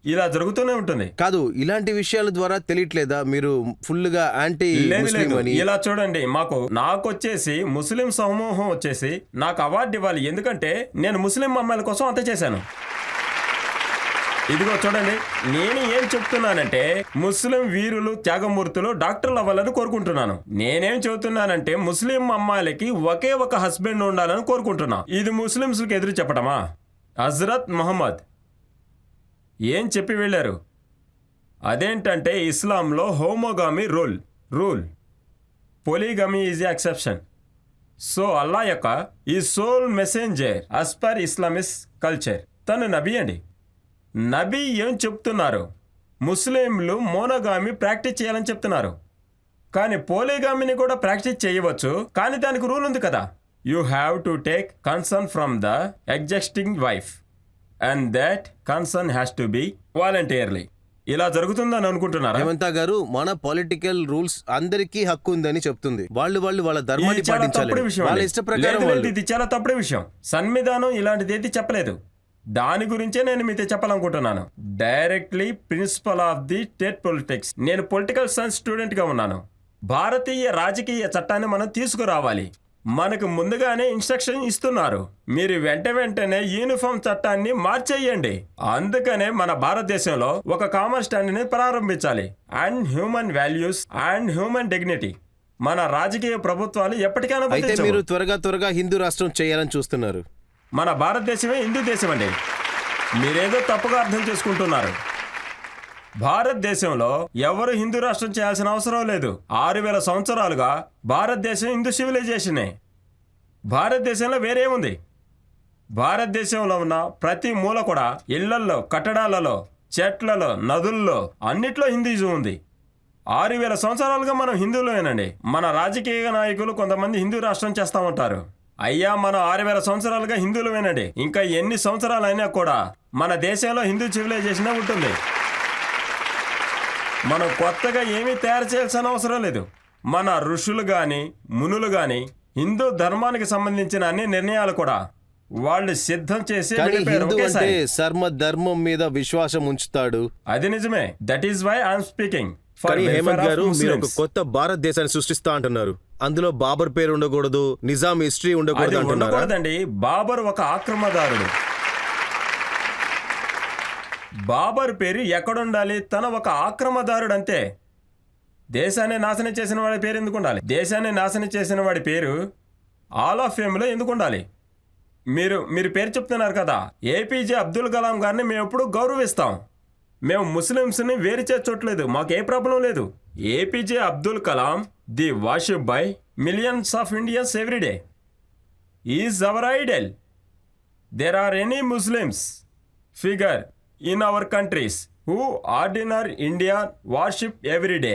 [SPEAKER 3] ఇలా జరుగుతూనే ఉంటుంది.
[SPEAKER 2] కాదు, ఇలాంటి విషయాల ద్వారా తెలియట్లేదా మీరు ఫుల్గా యాంటీ
[SPEAKER 3] లేదు
[SPEAKER 2] ముస్లిం
[SPEAKER 3] లేదు,
[SPEAKER 2] అని?
[SPEAKER 3] ఇలా చూడండి, నాకు వచ్చేసి ముస్లిం సమూహం వచ్చేసి నాకు అవార్డు ఇవ్వాలి, ఎందుకంటే నేను ముస్లిం అమ్మాయిల కోసం అంత చేశాను. ఇదిగో చూడండి, నేను ఏం చెప్తున్నానంటే ముస్లిం వీరులు త్యాగమూర్తులు డాక్టర్లు అవ్వాలని కోరుకుంటున్నాను. నేనేం చెబుతున్నానంటే ముస్లిం అమ్మాయిలకి ఒకే ఒక హస్బెండ్ ఉండాలని కోరుకుంటున్నా. ఇది ముస్లింస్కి ఎదురు చెప్పడమా? హజరత్ మహమ్మద్ ఏం చెప్పి వెళ్ళారు? అదేంటంటే ఇస్లాంలో హోమోగామి రూల్, పొలిగమి ఈజ్ ఎక్సెప్షన్. సో అల్లా యొక్క ఈ సోల్ మెసెంజర్ అస్ పర్ ఇస్లామిక్ కల్చర్, తను నబీ అండి. నబీ ఏం చెప్తున్నారు? ముస్లింలు మోనోగామి ప్రాక్టీస్ చేయాలని చెప్తున్నారు. కానీ పోలిగామిని కూడా ప్రాక్టీస్ చేయవచ్చు, కానీ దానికి రూల్ ఉంది కదా. You have to take concern from the existing wife and that concern has to be voluntarily. ఇలా జరుగుతుందని అనుకుంటున్నారా?
[SPEAKER 2] హేమంత గారు, మన పొలిటికల్ రూల్స్ అందరికీ హక్కు ఉందని చెప్తుంది. వాళ్ళ ధర్మాన్ని
[SPEAKER 3] ఇది చాలా
[SPEAKER 2] పాటించాలి.
[SPEAKER 3] తప్పుడు విషయం
[SPEAKER 2] వాళ్ళ
[SPEAKER 3] అండి.
[SPEAKER 2] ఇష్ట ప్రకారం
[SPEAKER 3] లేదు,
[SPEAKER 2] వాళ్ళు.
[SPEAKER 3] లేదు, ఇది చాలా తప్పుడు విషయం. సంవిధానం ఇలాంటిది ఏది చెప్పలేదు. దాని గురించే నేను మీతో చెప్పాలనుకుంటున్నాను. Directly principal of the state politics. నేను పొలిటికల్ సైన్స్ స్టూడెంట్ గా ఉన్నాను. భారతీయ రాజకీయ చట్టాన్ని మనం తీసుకురావాలి. మనకు ముందుగానే ఇన్స్ట్రక్షన్ ఇస్తున్నారు, మీరు వెంటనే యూనిఫామ్ చట్టాన్ని మార్చేయండి. అందుకనే మన భారతదేశంలో ఒక కామన్ స్టాండర్డ్ని ప్రారంభించాలి. And human values and human dignity. మన రాజకీయ ప్రభుత్వాలు ఎప్పటికైనా
[SPEAKER 2] అయితే
[SPEAKER 3] బతికించవు.
[SPEAKER 2] మీరు త్వరగా హిందూ రాష్ట్రం చేయాలని చూస్తున్నారు.
[SPEAKER 3] మన భారతదేశమే హిందూ దేశం అండి. మీరేదో తప్పుగా అర్థం చేసుకుంటున్నారు. భారతదేశంలో ఎవరు హిందూ రాష్ట్రం చేయాల్సిన అవసరం లేదు. 6000 సంవత్సరాలుగా భారతదేశం హిందూ సివిలైజేషనే. భారతదేశంలో వేరే ఉంది. భారతదేశంలో ఉన్న ప్రతి మూల కూడా ఇళ్లల్లో, కట్టడాలలో, చెట్లలో, నదుల్లో అన్నిట్లో హిందూయిజం ఉంది. 6000 సంవత్సరాలుగా మనం హిందువులేనండి. మన రాజకీయ నాయకులు కొంతమంది హిందూ రాష్ట్రం చేస్తా ఉంటారు. అయ్యా, మనం 6000 సంవత్సరాలుగా హిందువులమేనండి. ఇంకా ఎన్ని సంవత్సరాలు అయినా కూడా మన దేశంలో హిందూ సివిలైజేషనే ఉంటుంది. మనం కొత్తగా ఏమీ తయారు చేయాల్సిన అవసరం లేదు. మన ఋషులు గాని మునులు గాని హిందూ ధర్మానికి సంబంధించిన అన్ని నిర్ణయాలు కూడా వాళ్ళు సిద్ధం చేసి
[SPEAKER 2] కానీ
[SPEAKER 3] వెళ్ళిపోయారు
[SPEAKER 2] హిందూ అంటే
[SPEAKER 3] ఒకేసారి.
[SPEAKER 2] సర్మ ధర్మం మీద విశ్వాసం ఉంచుతాడు.
[SPEAKER 3] అది నిజమే. That is why I'm speaking.
[SPEAKER 2] కానీ హేమంత్ గారు, మీరు ఒక కొత్త భారతదేశాన్ని సృష్టిస్తా అంటున్నారు. అందులో బాబర్ పేరు ఉండకూడదు, నిజాం హిస్టరీ ఉండకూడదు అంటున్నారు.
[SPEAKER 3] ఉండకూడదండి. బాబర్ ఒక ఆక్రమణదారుడు. బాబర్ పేరు ఎక్కడుండాలి? తన ఒక ఆక్రమణదారుడు అంతే. దేశాన్ని నాశనం చేసిన వాడి పేరు ఎందుకు ఉండాలి? దేశాన్ని నాశనం చేసిన వాడి పేరు ఆల్ ఆఫ్ ఫేమ్లో ఎందుకు ఉండాలి? మీరు పేరు చెప్తున్నారు కదా, ఏపీజే అబ్దుల్ కలాం గారిని మేము ఎప్పుడు గౌరవిస్తాం. మేము ముస్లిమ్స్ని వేరు చేర్చట్లేదు, మాకు ఏ ప్రాబ్లం లేదు. APJ Abdul Kalam the worship by millions of Indians everyday is our idol. There are any Muslims figure in our countries who ordinary India worship everyday.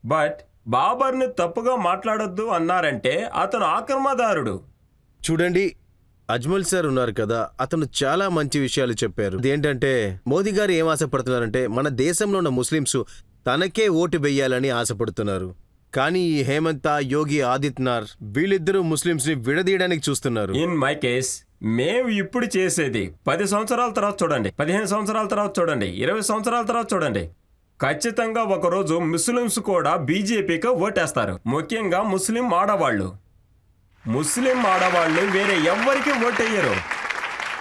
[SPEAKER 3] But బాబర్ని తప్పుగా మాట్లాడొద్దు అన్నారంటే అతను ఆక్రమణదారుడు.
[SPEAKER 2] చూడండి, అజ్మల్ సార్ ఉన్నారు కదా, అతను చాలా మంచి విషయాలు చెప్పారు. ఏంటంటే మోదీ గారు ఏం ఆశపడుతున్నారంటే మన దేశంలో ఉన్న ముస్లింస్ తనకే ఓటు వెయ్యాలని ఆశపడుతున్నారు. కానీ ఈ హేమంత్, యోగి ఆదిత్యనాథ్ వీళ్ళిద్దరూ ముస్లింస్ ని విడదీయడానికి చూస్తున్నారు.
[SPEAKER 3] ఇన్ మై కేస్ మేము ఇప్పుడు చేసేది 10 సంవత్సరాల తర్వాత చూడండి, 15 సంవత్సరాల తర్వాత చూడండి, 20 సంవత్సరాల తర్వాత చూడండి, ఖచ్చితంగా ఒకరోజు ముస్లింస్ కూడా బీజేపీకి ఓటేస్తారు. ముఖ్యంగా ముస్లిం ఆడవాళ్ళు వేరే ఎవ్వరికి ఓటేయరు.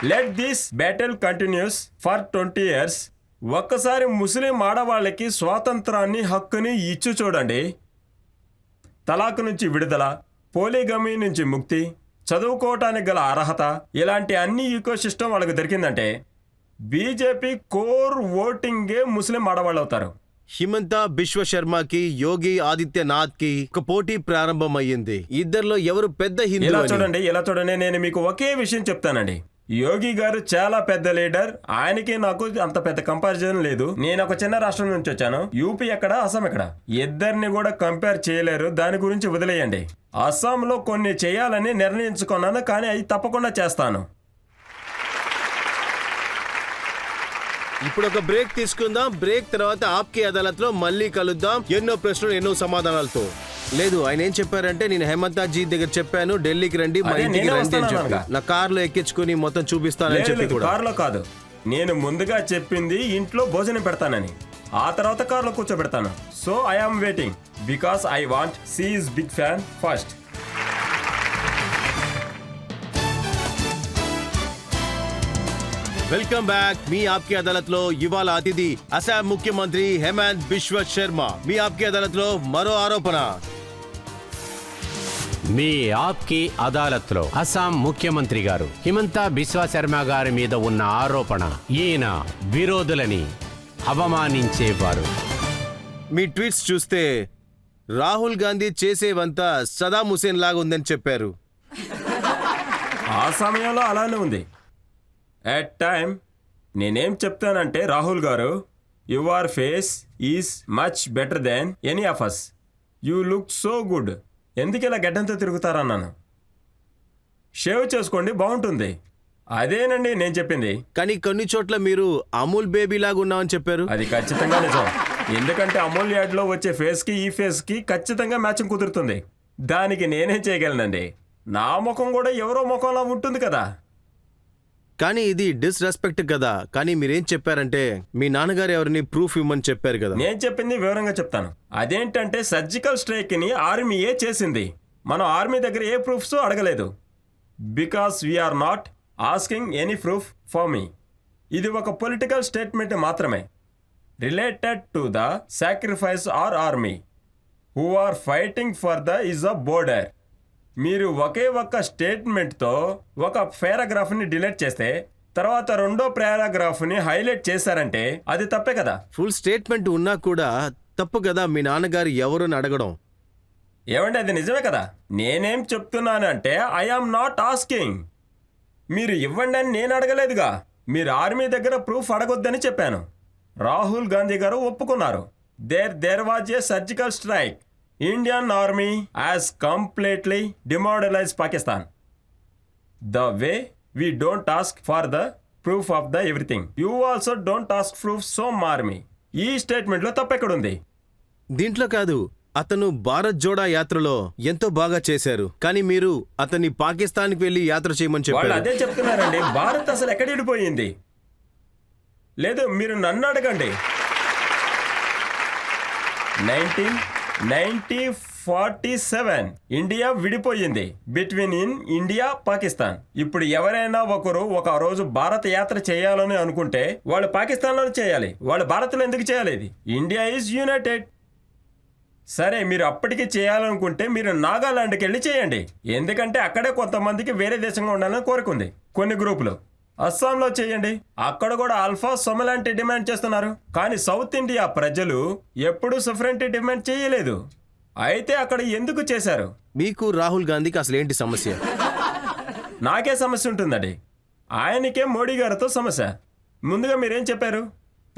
[SPEAKER 3] Let this battle continues for 20 years. ఒక్కసారి ముస్లిం ఆడవాళ్ళకి స్వాతంత్రాన్ని, హక్కుని ఇచ్చి చూడండి. తలాక్ నుంచి విడుదల, పోలిగమి నుంచి ముక్తి, చదువుకోవటానికి గల అర్హత, ఇలాంటి అన్ని ఈకో సిస్టమ్ వాళ్ళకి దొరికిందంటే బీజేపీ కోర్ ఓటింగే ముస్లిం ఆడవాళ్ళు అవుతారు.
[SPEAKER 2] హిమంత బిశ్వ శర్మకి, యోగి ఆదిత్యనాథ్ కి ఒక పోటీ ప్రారంభమయ్యింది. ఇద్దరిలో ఎవరు పెద్ద హిందూ
[SPEAKER 3] ఇలా
[SPEAKER 2] అని.
[SPEAKER 3] చూడండి, నేను మీకు ఒకే విషయం చెప్తానండి. యోగి గారు చాలా పెద్ద లీడర్. ఆయనకి నాకు అంత పెద్ద కంపారిజన్ లేదు. నేను ఒక చిన్న రాష్ట్రం నుంచి వచ్చాను. యూపీ ఎక్కడ, అస్సాం ఎక్కడ, ఇద్దరిని కూడా కంపేర్ చేయలేరు. దాని గురించి వదిలేయండి. అస్సాంలో కొన్ని చేయాలని నిర్ణయించుకున్నాను, కానీ అవి తప్పకుండా చేస్తాను.
[SPEAKER 2] ఇప్పుడు ఒక బ్రేక్ తీసుకుందాం. బ్రేక్ తర్వాత ఆప్కే అదాలత్ లో మళ్ళీ కలుద్దాం, ఎన్నో ప్రశ్నలు ఎన్నో సమాధానాలతో. లేదు, ఆయన ఏం చెప్పారంటే, నేను హేమంత్ జీ దగ్గర చెప్పాను ఢిల్లీకి రండి, మా
[SPEAKER 3] అదే
[SPEAKER 2] ఇంటికి
[SPEAKER 3] నేనే
[SPEAKER 2] రండి అని
[SPEAKER 3] వస్తాను
[SPEAKER 2] చెప్పి నా కార్లో ఎక్కించుకుని మొత్తం చూపిస్తానని
[SPEAKER 3] లేదు,
[SPEAKER 2] చెప్పి
[SPEAKER 3] లేదు,
[SPEAKER 2] కూడా.
[SPEAKER 3] కారులో కాదు. నేను ముందుగా చెప్పింది ఇంట్లో భోజనం పెడతానని, ఆ తర్వాత కారులో కూర్చోబెడతాను. So I am waiting because I want see is big fan first.
[SPEAKER 2] Welcome back. మీ ఆప్కే అదాలత్ లో ఇవాళ అతిథి అస్సాం ముఖ్యమంత్రి హేమంత్ బిశ్వ శర్మ. మీ ఆప్కే అదాలత్ లో మరో ఆరోపణ.
[SPEAKER 1] మీ ఆప్కి అదాలత్లో అస్సాం ముఖ్యమంత్రి గారు హిమంతా బిశ్వ శర్మ గారి మీద ఉన్న ఆరోపణ, ఈయన విరోధులని అవమానించేవారు.
[SPEAKER 2] మీ ట్వీట్స్ చూస్తే రాహుల్ గాంధీ చేసేవంతా సదాం హుసేన్ లాగా ఉందని చెప్పారు.
[SPEAKER 3] ఆ సమయంలో అలానే ఉంది. ఎట్ టైమ్ నేనేం చెప్తానంటే, రాహుల్ గారు, your face is much better than any of us. You look so good. ఎందుకు ఇలా గడ్డంతో తిరుగుతారన్నాను. షేవ్ చేసుకోండి, బాగుంటుంది. అదేనండి నేను చెప్పింది.
[SPEAKER 2] కానీ కొన్ని చోట్ల మీరు అమూల్ బేబీ లాగా ఉన్నామని చెప్పారు.
[SPEAKER 3] అది ఖచ్చితంగా నిజం. ఎందుకంటే అమూల్ యాడ్లో వచ్చే ఫేస్కి ఈ ఫేస్కి ఖచ్చితంగా మ్యాచింగ్ కుదురుతుంది. దానికి నేనేం చేయగలనండి. నా ముఖం కూడా ఎవరో ముఖంలా ఉంటుంది కదా.
[SPEAKER 2] కానీ ఇది డిస్రెస్పెక్ట్ కదా. కానీ మీరేం చెప్పారంటే, మీ నాన్నగారు ఎవరిని ప్రూఫ్ ఇవ్వమని చెప్పారు కదా.
[SPEAKER 3] నేను చెప్పింది వివరంగా చెప్తాను. అదేంటంటే సర్జికల్ స్ట్రైక్ని ఆర్మీయే చేసింది. మనం ఆర్మీ దగ్గర ఏ ప్రూఫ్స్ అడగలేదు. Because we're not asking any proof for me. ఇది ఒక పొలిటికల్ స్టేట్మెంట్ మాత్రమే, related to the sacrifice our army who are fighting for the is a border. మీరు ఒకే ఒక్క స్టేట్మెంట్తో ఒక పారాగ్రాఫ్ని డిలీట్ చేస్తే తర్వాత రెండో పారాగ్రాఫ్ని హైలైట్ చేశారంటే అది తప్పే కదా.
[SPEAKER 2] ఫుల్ స్టేట్మెంట్ ఉన్నా కూడా తప్పు కదా మీ నాన్నగారు ఎవరు అని అడగడం.
[SPEAKER 3] ఏమంటే అది నిజమే కదా. నేనేం చెప్తున్నానంటే ఐ ఆమ్ నాట్ ఆస్కింగ్. మీరు ఇవ్వండి అని నేను అడగలేదుగా. మీరు ఆర్మీ దగ్గర ప్రూఫ్ అడగొద్దని చెప్పాను. రాహుల్ గాంధీ గారు ఒప్పుకున్నారు. There was a surgical strike. Indian army has completely demoralized Pakistan. The way we don't ask for the proof of the everything. You also don't ask proofs from army. ఈ స్టేట్మెంట్లో తప్పెక్కడుంది?
[SPEAKER 2] దీంట్లో కాదు. అతను భారత్ జోడా యాత్రలో ఎంతో బాగా చేశారు, కానీ మీరు అతన్ని పాకిస్తాన్కి వెళ్ళి యాత్ర చేయమని
[SPEAKER 3] వాళ్ళు
[SPEAKER 2] చెప్పారు.
[SPEAKER 3] అదే చెప్తున్నారండి. భారత్ అసలు ఎక్కడ విడిపోయింది? లేదు, మీరు నన్ను అడగండి. 1947 ఇండియా విడిపోయింది బిట్వీన్ ఇండియా పాకిస్తాన్. ఇప్పుడు ఎవరైనా ఒకరు ఒక రోజు భారత యాత్ర చేయాలని అనుకుంటే వాళ్ళు పాకిస్తాన్లో చేయాలి, వాళ్ళు భారత్లో ఎందుకు చేయాలి? ఇది ఇండియా ఈజ్ యునైటెడ్. సరే, మీరు అప్పటికి చేయాలనుకుంటే మీరు నాగాలాండ్కి వెళ్ళి చేయండి. ఎందుకంటే అక్కడే కొంతమందికి వేరే దేశంగా ఉండాలని కోరుకుంది కొన్ని గ్రూపులు. అస్సాంలో చేయండి, అక్కడ కూడా ఆల్ఫా సొమలాంటి డిమాండ్ చేస్తున్నారు. కానీ సౌత్ ఇండియా ప్రజలు ఎప్పుడూ సఫరెంటీ డిమాండ్ చేయలేదు. అయితే అక్కడ ఎందుకు చేశారు?
[SPEAKER 2] మీకు రాహుల్ గాంధీకి అసలు ఏంటి సమస్య?
[SPEAKER 3] నాకే సమస్య ఉంటుందండి. ఆయనకే మోడీ గారితో సమస్య. ముందుగా మీరేం చెప్పారు?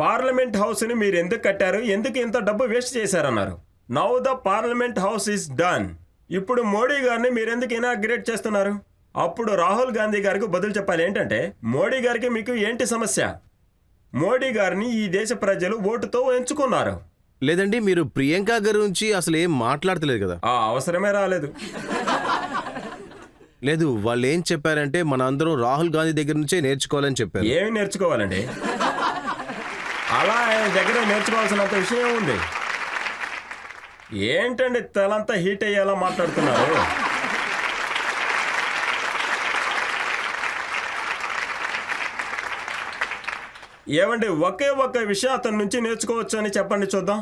[SPEAKER 3] పార్లమెంట్ హౌస్ని మీరు ఎందుకు కట్టారు, ఎందుకు ఇంత డబ్బు వేస్ట్ చేశారన్నారు. Now the parliament house is done. ఇప్పుడు మోడీ గారిని మీరెందుకు ఇనాగ్రేట్ చేస్తున్నారు? అప్పుడు రాహుల్ గాంధీ గారికి బదులు చెప్పాలి ఏంటంటే, మోడీ గారికి మీకు ఏంటి సమస్య? మోడీ గారిని ఈ దేశ ప్రజలు ఓటుతో ఎంచుకున్నారు.
[SPEAKER 2] లేదండి, మీరు ప్రియాంక గురించి అసలు ఏం మాట్లాడతలేదు కదా.
[SPEAKER 3] ఆ అవసరమే రాలేదు.
[SPEAKER 2] లేదు, వాళ్ళు ఏం చెప్పారంటే మన అందరం రాహుల్ గాంధీ దగ్గర నుంచే నేర్చుకోవాలని చెప్పారు.
[SPEAKER 3] ఏమి నేర్చుకోవాలండి? అలా ఆయన దగ్గర నేర్చుకోవాల్సినంత విషయం ఉంది. ఏంటండి తలంతా హీట్ అయ్యేలా మాట్లాడుతున్నారు? ఏమండి, ఒకే ఒక్క విషయం అతని నుంచి నేర్చుకోవచ్చు అని చెప్పండి చూద్దాం.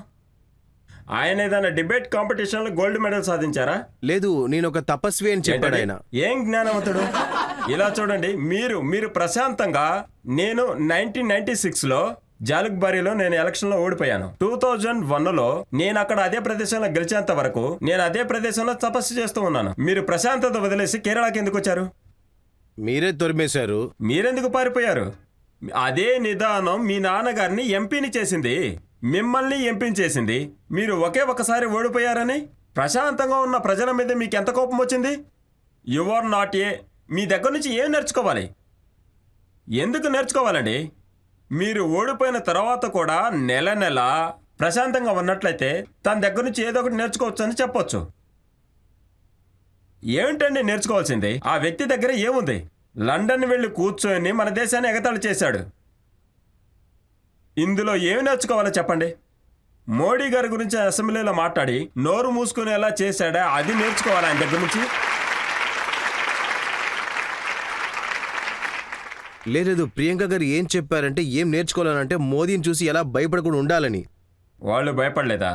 [SPEAKER 3] ఆయన ఏదైనా డిబేట్ కాంపిటీషన్లో గోల్డ్ మెడల్ సాధించారా?
[SPEAKER 2] లేదు, నేను ఒక తపస్వి అని చెప్పాడు ఆయన.
[SPEAKER 3] ఏం జ్ఞానవంతుడు! ఇలా చూడండి, మీరు ప్రశాంతంగా, నేను 1996లో జాలుక్బారీలో నేను ఎలక్షన్లో ఓడిపోయాను. 2001లో నేను అక్కడ అదే ప్రదేశంలో గెలిచేంత వరకు నేను అదే ప్రదేశంలో తపస్సు చేస్తూ ఉన్నాను. మీరు ప్రశాంతత వదిలేసి కేరళకి ఎందుకు వచ్చారు?
[SPEAKER 2] మీరే తొరిమేశారు.
[SPEAKER 3] మీరెందుకు పారిపోయారు? అదే నిదానం మీ నాన్నగారిని ఎంపీని చేసింది, మిమ్మల్ని ఎంపీని చేసింది. మీరు ఒకసారి ఓడిపోయారని ప్రశాంతంగా ఉన్న ప్రజల మీద మీకు ఎంత కోపం వచ్చింది? You are not a. మీ దగ్గర నుంచి ఏం నేర్చుకోవాలి? ఎందుకు నేర్చుకోవాలండి? మీరు ఓడిపోయిన తర్వాత కూడా నెల నెల ప్రశాంతంగా ఉన్నట్లయితే తన దగ్గర నుంచి ఏదో ఒకటి నేర్చుకోవచ్చు అని చెప్పొచ్చు. ఏమిటండి నేర్చుకోవాల్సింది? ఆ వ్యక్తి దగ్గర ఏముంది? లండన్ వెళ్ళి కూర్చొని మన దేశాన్ని ఎగతాళి చేశాడు. ఇందులో ఏమి నేర్చుకోవాలో చెప్పండి? మోడీ గారి గురించి అసెంబ్లీలో మాట్లాడి నోరు మూసుకునేలా చేశాడా? అది నేర్చుకోవాలి ఆయన దగ్గర నుంచి.
[SPEAKER 2] లేదు, ప్రియాంక గారు ఏం చెప్పారంటే ఏం నేర్చుకోవాలంటే మోదీని చూసి ఎలా భయపడకుండా ఉండాలని.
[SPEAKER 3] వాళ్ళు భయపడలేదా?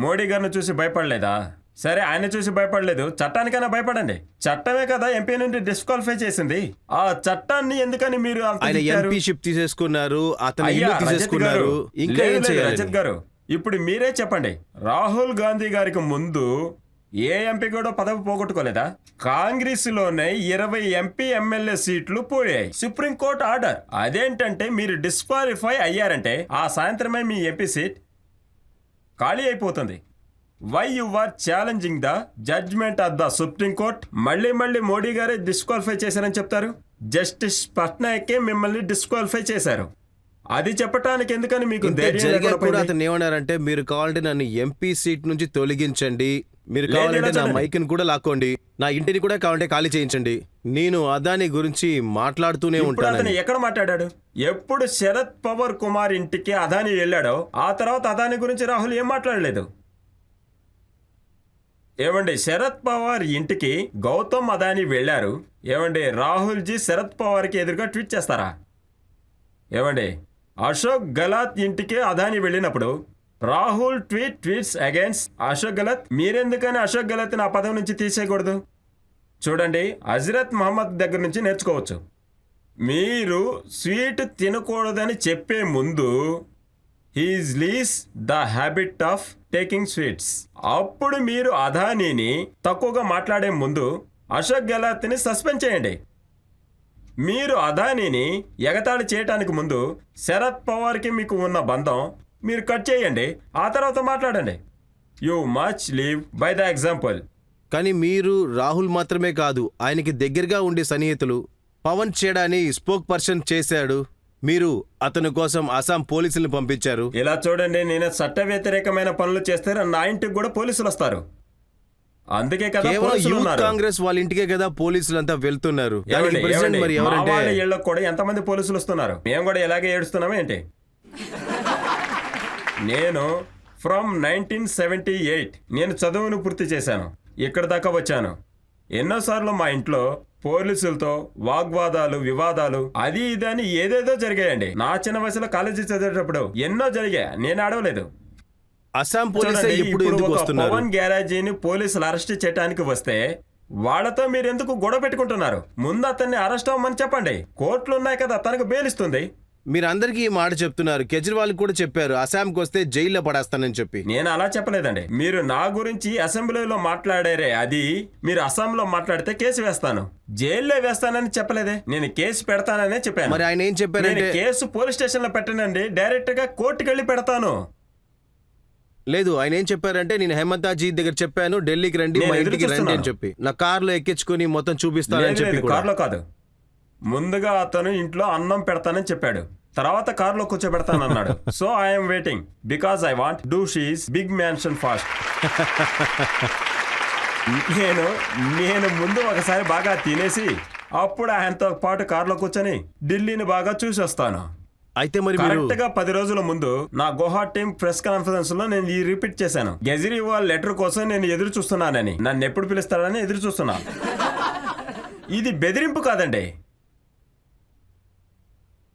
[SPEAKER 3] మోడీ గారిని చూసి భయపడలేదా? సరే, ఆయన చూసి భయపడలేదు, చట్టానికైనా భయపడండి. చట్టమే కదా ఎంపీ నుండి డిస్క్వాలిఫై చేసింది. ఆ చట్టాన్ని ఎందుకని మీరు అంత
[SPEAKER 2] ఆయన
[SPEAKER 3] తిట్టారు?
[SPEAKER 2] ఎంపీషిప్ తీసేసుకున్నారు, అతను
[SPEAKER 3] అయ్యా,
[SPEAKER 2] ఇల్లు
[SPEAKER 3] రజత్
[SPEAKER 2] తీసేసుకున్నారు.
[SPEAKER 3] గారు,
[SPEAKER 2] ఇంకా
[SPEAKER 3] లేదు,
[SPEAKER 2] ఏం
[SPEAKER 3] లేదు,
[SPEAKER 2] చేయాలి?
[SPEAKER 3] రజత్ గారు, ఇప్పుడు మీరే చెప్పండి. రాహుల్ గాంధీ గారికి ముందు ఏ ఎంపీ కూడా పదవి పోగొట్టుకోలేదా? కాంగ్రెస్ లోనే 20 ఎంపీ ఎమ్మెల్యే సీట్లు పోయాయి. Supreme court order. అదేంటంటే మీరు డిస్క్వాలిఫై అయ్యారంటే ఆ సాయంత్రమే మీ ఎంపీ సీట్ ఖాళీ అయిపోతుంది. Why you are challenging the judgment of the supreme court? మళ్ళీ మోడీ గారే డిస్క్వాలిఫై చేశారని చెప్తారు. జస్టిస్ పట్నాయకే మిమ్మల్ని డిస్క్వాలిఫై చేశారు. అది చెప్పడానికి ఎందుకని మీకు
[SPEAKER 2] ఇంత
[SPEAKER 3] ధైర్యం
[SPEAKER 2] జరిగా
[SPEAKER 3] లేకుండా
[SPEAKER 2] కూడా
[SPEAKER 3] పోయింది?
[SPEAKER 2] అతను ఏమన్నారంటే మీరు కావాలంటే నన్ను ఎంపీ సీట్ నుంచి తొలగించండి, మీరు
[SPEAKER 3] లేదు,
[SPEAKER 2] కావాలంటే
[SPEAKER 3] ఇలా
[SPEAKER 2] నా
[SPEAKER 3] చూడండి.
[SPEAKER 2] మైక్ని కూడా లాక్కోండి, నా ఇంటిని కూడా కావాలంటే ఖాళీ చేయించండి, నేను అదాని గురించి మాట్లాడుతూనే
[SPEAKER 3] ఇప్పుడు అతను
[SPEAKER 2] ఉంటాను.
[SPEAKER 3] ఎక్కడ మాట్లాడాడు? ఎప్పుడు శరద్ పవార్ కుమార్ ఇంటికి అదాని వెళ్ళాడో ఆ తర్వాత అదాని గురించి రాహుల్ ఏం మాట్లాడలేదు. ఏమండి, శరద్ పవార్ ఇంటికి గౌతమ్ అదాని వెళ్ళారు. ఏమండి, రాహుల్ జీ శరద్ పవార్కి ఎదురుగా ట్వీట్ చేస్తారా? ఏమండి, అశోక్ గెహ్లాట్ ఇంటికి అదాని వెళ్ళినప్పుడు రాహుల్ ట్వీట్స్ అగైన్స్ అశోక్ గెహ్లాట్. మీరెందుకని అశోక్ గెహ్లాట్ని ఆ పదవి నుంచి తీసేయకూడదు? చూడండి, హజరత్ మహమ్మద్ దగ్గర నుంచి నేర్చుకోవచ్చు. మీరు స్వీట్ తినకూడదని చెప్పే ముందు he's leaves the habit of taking sweets. అప్పుడు మీరు అదానీని తక్కువగా మాట్లాడే ముందు అశోక్ గెహ్లాట్ని సస్పెండ్ చేయండి. మీరు అదానీని ఎగతాళి చేయటానికి ముందు శరద్ పవార్కి మీకు ఉన్న బంధం మీరు కట్ చేయండి, ఆ తర్వాత మాట్లాడండి. You much leave by the example.
[SPEAKER 2] కానీ మీరు రాహుల్ మాత్రమే కాదు, ఆయనకి దగ్గరగా ఉండే సన్నిహితులు పవన్ చేడాని స్పోక్ పర్సన్ చేశాడు. మీరు అతని కోసం అస్సాం పోలీసులను పంపించారు.
[SPEAKER 3] ఇలా చూడండి, నేను చట్ట వ్యతిరేకమైన పనులు చేస్తే నా ఇంటికి కూడా పోలీసులు వస్తారు. అందుకే కదా
[SPEAKER 2] కేవలం
[SPEAKER 3] పోలీసులు
[SPEAKER 2] యూత్
[SPEAKER 3] ఉన్నారు.
[SPEAKER 2] కాంగ్రెస్ వాళ్ళ ఇంటికే కదా పోలీసులంతా వెళ్తున్నారు. దానికి
[SPEAKER 3] ఏమండి,
[SPEAKER 2] ప్రెసిడెంట్
[SPEAKER 3] ఏమండి,
[SPEAKER 2] మరి
[SPEAKER 3] మా
[SPEAKER 2] ఎవరంటే
[SPEAKER 3] వాళ్ళ ఇళ్ళకు కూడా ఎంతమంది పోలీసులు వస్తున్నారు? మేము కూడా ఇలాగే ఏడుస్తున్నామా ఏంటి? నేను ఫ్రమ్ 1978 నేను చదువును పూర్తి చేశాను, ఇక్కడ దాకా వచ్చాను. ఎన్నోసార్లు మా ఇంట్లో పోలీసులతో వాగ్వాదాలు, వివాదాలు, అది ఇది అని ఏదేదో జరిగాయండి. నా చిన్న వయసులో కాలేజీ చదివేటప్పుడు ఎన్నో జరిగాయి, నేను ఆడవలేదు.
[SPEAKER 2] అస్సాం పోలీసే
[SPEAKER 3] చూడండి,
[SPEAKER 2] ఇప్పుడు
[SPEAKER 3] ఇప్పుడు
[SPEAKER 2] ఎందుకు
[SPEAKER 3] ఒక
[SPEAKER 2] వస్తున్నారు?
[SPEAKER 3] పవన్ గ్యారేజీని పోలీసులు అరెస్ట్ చేయడానికి వస్తే వాళ్ళతో మీరు ఎందుకు గొడవ పెట్టుకుంటున్నారు? ముందు అతన్ని అరెస్ట్ అవ్వమని చెప్పండి. కోర్టులు ఉన్నాయి కదా, తనకు బెయిల్ ఇస్తుంది.
[SPEAKER 2] మీరందరికీ ఈ మాట చెప్తున్నారు, కేజ్రీవాల్ కూడా చెప్పారు అస్సాంకి వస్తే జైల్లో పడేస్తానని చెప్పి.
[SPEAKER 3] నేను అలా చెప్పలేదండి. మీరు నా గురించి అసెంబ్లీలో మాట్లాడారే, అది మీరు అస్సాంలో మాట్లాడితే కేసు వేస్తాను, జైల్లో వేస్తానని చెప్పలేదే. నేను కేసు పెడతాననే చెప్పాను.
[SPEAKER 2] మరి ఆయన ఏం
[SPEAKER 3] నేను
[SPEAKER 2] చెప్పారంటే
[SPEAKER 3] కేసు పోలీస్ స్టేషన్ లో పెట్టనండి, డైరెక్ట్ గా కోర్టుకి వెళ్ళి పెడతాను.
[SPEAKER 2] లేదు, ఆయన ఏం చెప్పారంటే నేను హేమంతాజీ దగ్గర చెప్పాను ఢిల్లీకి రండి,
[SPEAKER 3] నేను
[SPEAKER 2] మా
[SPEAKER 3] ఎదురు
[SPEAKER 2] ఇంటికి రండి అని
[SPEAKER 3] చూస్తున్నాను.
[SPEAKER 2] చెప్పి నా కార్లో ఎక్కించుకుని మొత్తం చూపిస్తానని
[SPEAKER 3] లేదు,
[SPEAKER 2] చెప్పి
[SPEAKER 3] లేదు,
[SPEAKER 2] కూడా.
[SPEAKER 3] కారులో కాదు. ముందుగా అతను ఇంట్లో అన్నం పెడతానని చెప్పాడు, తర్వాత కారులో కూర్చోబెడతానన్నాడు. So I'm waiting because I want do she's big mansion fast. నేను ముందు ఒకసారి బాగా తినేసి అప్పుడు ఆయనతో పాటు కారులో కూర్చొని ఢిల్లీని బాగా చూసి వస్తాను.
[SPEAKER 2] అయితే మరి మీరు
[SPEAKER 3] కరెక్ట్ గా 10 రోజుల ముందు నా గువాహటి ప్రెస్ కాన్ఫరెన్స్ లో నేను ఈ రిపీట్ చేశాను. కేజ్రీవాల్ లెటర్ కోసం నేను ఎదురు చూస్తున్నానని, నన్ను ఎప్పుడు పిలుస్తాడని ఎదురు చూస్తున్నా. ఇది బెదిరింపు కాదండి.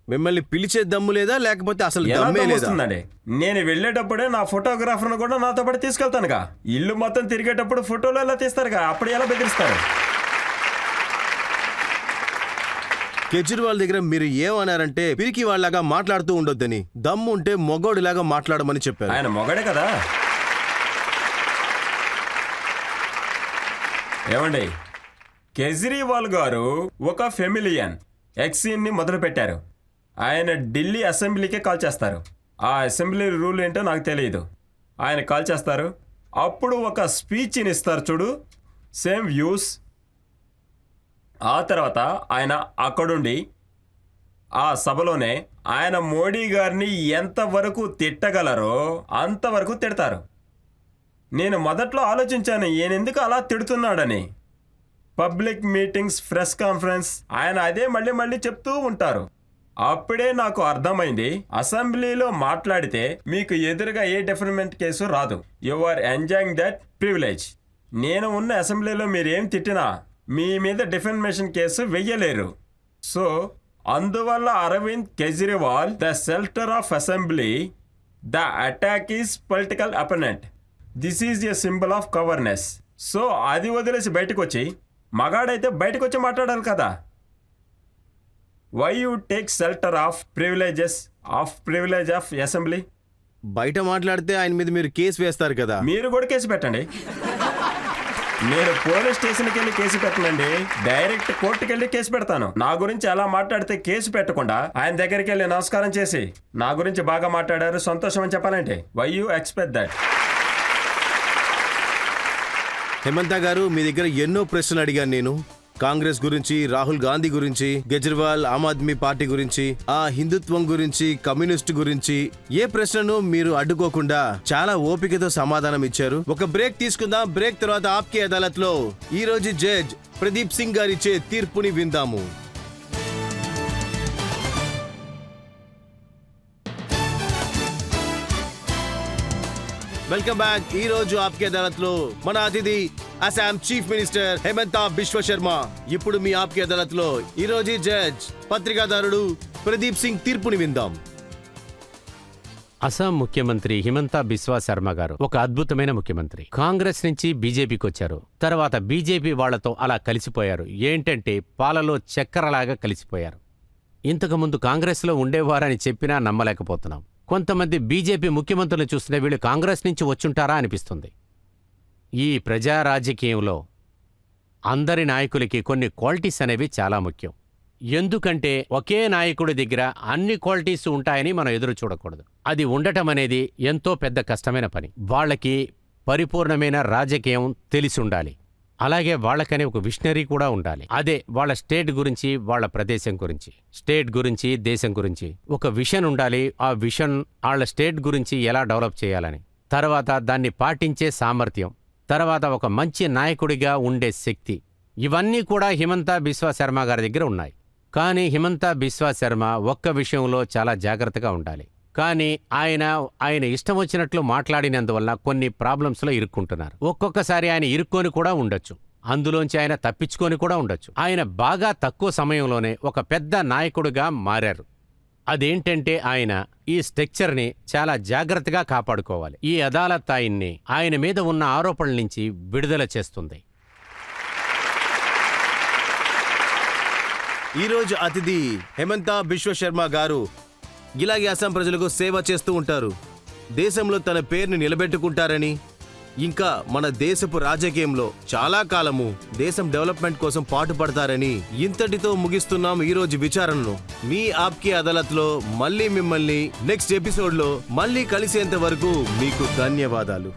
[SPEAKER 2] మిమ్మల్ని పిలిచే దమ్ము లేదా, లేకపోతే అసలు
[SPEAKER 3] ఎలా
[SPEAKER 2] దమ్మే లేదా?
[SPEAKER 3] వస్తుందండి? నేను వెళ్ళేటప్పుడే నా ఫోటోగ్రాఫర్ను కూడా నాతో పాటు తీసుకెళ్తానుగా. ఇల్లు మొత్తం తిరిగేటప్పుడు ఫోటోలు ఎలా తీస్తారుగా, అప్పుడు ఎలా బెదిరిస్తారు?
[SPEAKER 2] కేజ్రీవాల్ దగ్గర మీరు ఏమన్నారంటే పిరికి వాళ్ళగా మాట్లాడుతూ ఉండొద్దని, దమ్ము ఉంటే మొగోడిలాగా మాట్లాడమని చెప్పారు.
[SPEAKER 3] ఆయన మొగడే కదా. ఏమండి, కేజ్రీవాల్ గారు ఒక ఫెమిలియన్ ఎక్సీన్ని మొదలు పెట్టారు. ఆయన ఢిల్లీ అసెంబ్లీకే కాల్ చేస్తారు. ఆ అసెంబ్లీ రూల్ ఏంటో నాకు తెలియదు. ఆయన కాల్ చేస్తారు, అప్పుడు ఒక స్పీచ్ని ఇస్తారు చూడు, సేమ్ వ్యూస్. ఆ తర్వాత ఆయన అక్కడుండి ఆ సభలోనే ఆయన మోడీ గారిని ఎంతవరకు తిట్టగలరో అంతవరకు తిడతారు. నేను మొదట్లో ఆలోచించాను ఈయనెందుకు అలా తిడుతున్నాడని. పబ్లిక్ మీటింగ్స్, ప్రెస్ కాన్ఫరెన్స్ ఆయన అదే మళ్ళీ మళ్ళీ చెప్తూ ఉంటారు. అప్పుడే నాకు అర్థమైంది, అసెంబ్లీలో మాట్లాడితే మీకు ఎదురుగా ఏ డిఫరెంట్ కేసు రాదు. You are enjoying that privilege. నేను ఉన్న అసెంబ్లీలో మీరేం తిట్టినా మీ మీద డిఫెమేషన్ కేసు వెయ్యలేరు. సో అందువల్ల Arvind Kejriwal, the shelter of assembly, the attack is political opponent. This is a symbol of cowardness. So అది వదిలేసి బయటకు వచ్చి, మగాడైతే బయటకు వచ్చి మాట్లాడాలి కదా. Why you take shelter of privileges of privilege of assembly?
[SPEAKER 2] బయట మాట్లాడితే ఆయన మీద మీరు కేసు వేస్తారు కదా.
[SPEAKER 3] మీరు కూడా కేసు పెట్టండి. నేను పోలీస్ స్టేషన్కి వెళ్ళి కేసు పెట్టనండి, డైరెక్ట్ కోర్టుకి వెళ్ళి కేసు పెడతాను. నా గురించి అలా మాట్లాడితే కేసు పెట్టకుండా ఆయన దగ్గరికి వెళ్ళి నమస్కారం చేసి నా గురించి బాగా మాట్లాడారు, సంతోషం అని చెప్పాలంటే వై యూ ఎక్స్పెక్ట్ దట్?
[SPEAKER 2] హేమంత గారు, మీ దగ్గర ఎన్నో ప్రశ్నలు అడిగాను నేను. కాంగ్రెస్ గురించి, రాహుల్ గాంధీ గురించి, కేజ్రీవాల్, ఆమ్ ఆద్మీ పార్టీ గురించి, ఆ హిందుత్వం గురించి, కమ్యూనిస్ట్ గురించి ఏ ప్రశ్నను మీరు అడ్డుకోకుండా చాలా ఓపికతో సమాధానం ఇచ్చారు. ఒక బ్రేక్ తీసుకుందాం. బ్రేక్ తర్వాత ఆప్కే అదాలత్ లో ఈ రోజు జడ్జ్ ప్రదీప్ సింగ్ గారిచ్చే తీర్పుని విందాము. Welcome back. ఈ రోజు ఆప్కే అదాలత్ లో మన అతిథి అస్సాం చీఫ్ మినిస్టర్ హేమంత బిశ్వ శర్మ. ఇప్పుడు మీ ఆప్కే అదాలత్ లో ఈ రోజు జడ్జ్ పత్రికాదారుడు ప్రదీప్ సింగ్ తీర్పుని విందాం.
[SPEAKER 1] అస్సాం ముఖ్యమంత్రి హిమంత బిశ్వా శర్మ గారు ఒక అద్భుతమైన ముఖ్యమంత్రి. కాంగ్రెస్ నుంచి బీజేపీకి వచ్చారు. తర్వాత బీజేపీ వాళ్లతో అలా కలిసిపోయారు. ఏంటంటే పాలలో చక్కెరలాగా కలిసిపోయారు. ఇంతకుముందు కాంగ్రెస్లో ఉండేవారని చెప్పినా నమ్మలేకపోతున్నాం. కొంతమంది బీజేపీ ముఖ్యమంత్రులను చూస్తే వీళ్ళు కాంగ్రెస్ నుంచి వచ్చుంటారా అనిపిస్తుంది. ఈ ప్రజా రాజకీయంలో అందరి నాయకులకి కొన్ని క్వాలిటీస్ అనేవి చాలా ముఖ్యం. ఎందుకంటే ఒకే నాయకుడి దగ్గర అన్ని క్వాలిటీస్ ఉంటాయని మనం ఎదురు చూడకూడదు. అది ఉండటం అనేది ఎంతో పెద్ద కష్టమైన పని. వాళ్ళకి పరిపూర్ణమైన రాజకీయం తెలిసి ఉండాలి. అలాగే వాళ్ళకనే ఒక విషనరీ కూడా ఉండాలి. అదే వాళ్ళ స్టేట్ గురించి, వాళ్ళ ప్రదేశం గురించి, స్టేట్ గురించి, దేశం గురించి ఒక విషన్ ఉండాలి. ఆ విషన్ వాళ్ళ స్టేట్ గురించి ఎలా డెవలప్ చేయాలని, తర్వాత దాన్ని పాటించే సామర్థ్యం, తర్వాత ఒక మంచి నాయకుడిగా ఉండే శక్తి, ఇవన్నీ కూడా హిమంత బిశ్వా శర్మ గారి దగ్గర ఉన్నాయి. కానీ హిమంత బిశ్వా శర్మ ఒక్క విషయంలో చాలా జాగ్రత్తగా ఉండాలి. కానీ ఆయన ఇష్టం వచ్చినట్లు మాట్లాడినందువల్ల కొన్ని ప్రాబ్లమ్స్లో ఇరుక్కుంటున్నారు. ఒక్కొక్కసారి ఆయన ఇరుక్కొని కూడా ఉండొచ్చు, అందులోంచి ఆయన తప్పించుకొని కూడా ఉండొచ్చు. ఆయన బాగా తక్కువ సమయంలోనే ఒక పెద్ద నాయకుడిగా మారారు. అదేంటంటే ఆయన ఈ స్ట్రక్చర్ని చాలా జాగ్రత్తగా కాపాడుకోవాలి. ఈ అదాలత్ ఆయన మీద ఉన్న ఆరోపణల నుంచి విడుదల చేస్తుంది.
[SPEAKER 2] ఈరోజు అతిథి హేమంత బిశ్వ శర్మ గారు ఇలాగే అస్సాం ప్రజలకు సేవ చేస్తూ ఉంటారు. దేశంలో తన పేరుని నిలబెట్టుకుంటారని, ఇంకా మన దేశపు రాజకీయంలో చాలా కాలము దేశం డెవలప్మెంట్ కోసం పాటుపడతారని ఇంతటితో ముగిస్తున్నాం ఈ రోజు విచారణను. మీ ఆప్కే అదాలత్ లో మళ్ళీ మిమ్మల్ని నెక్స్ట్ ఎపిసోడ్ లో మళ్ళీ కలిసేంత వరకు మీకు ధన్యవాదాలు.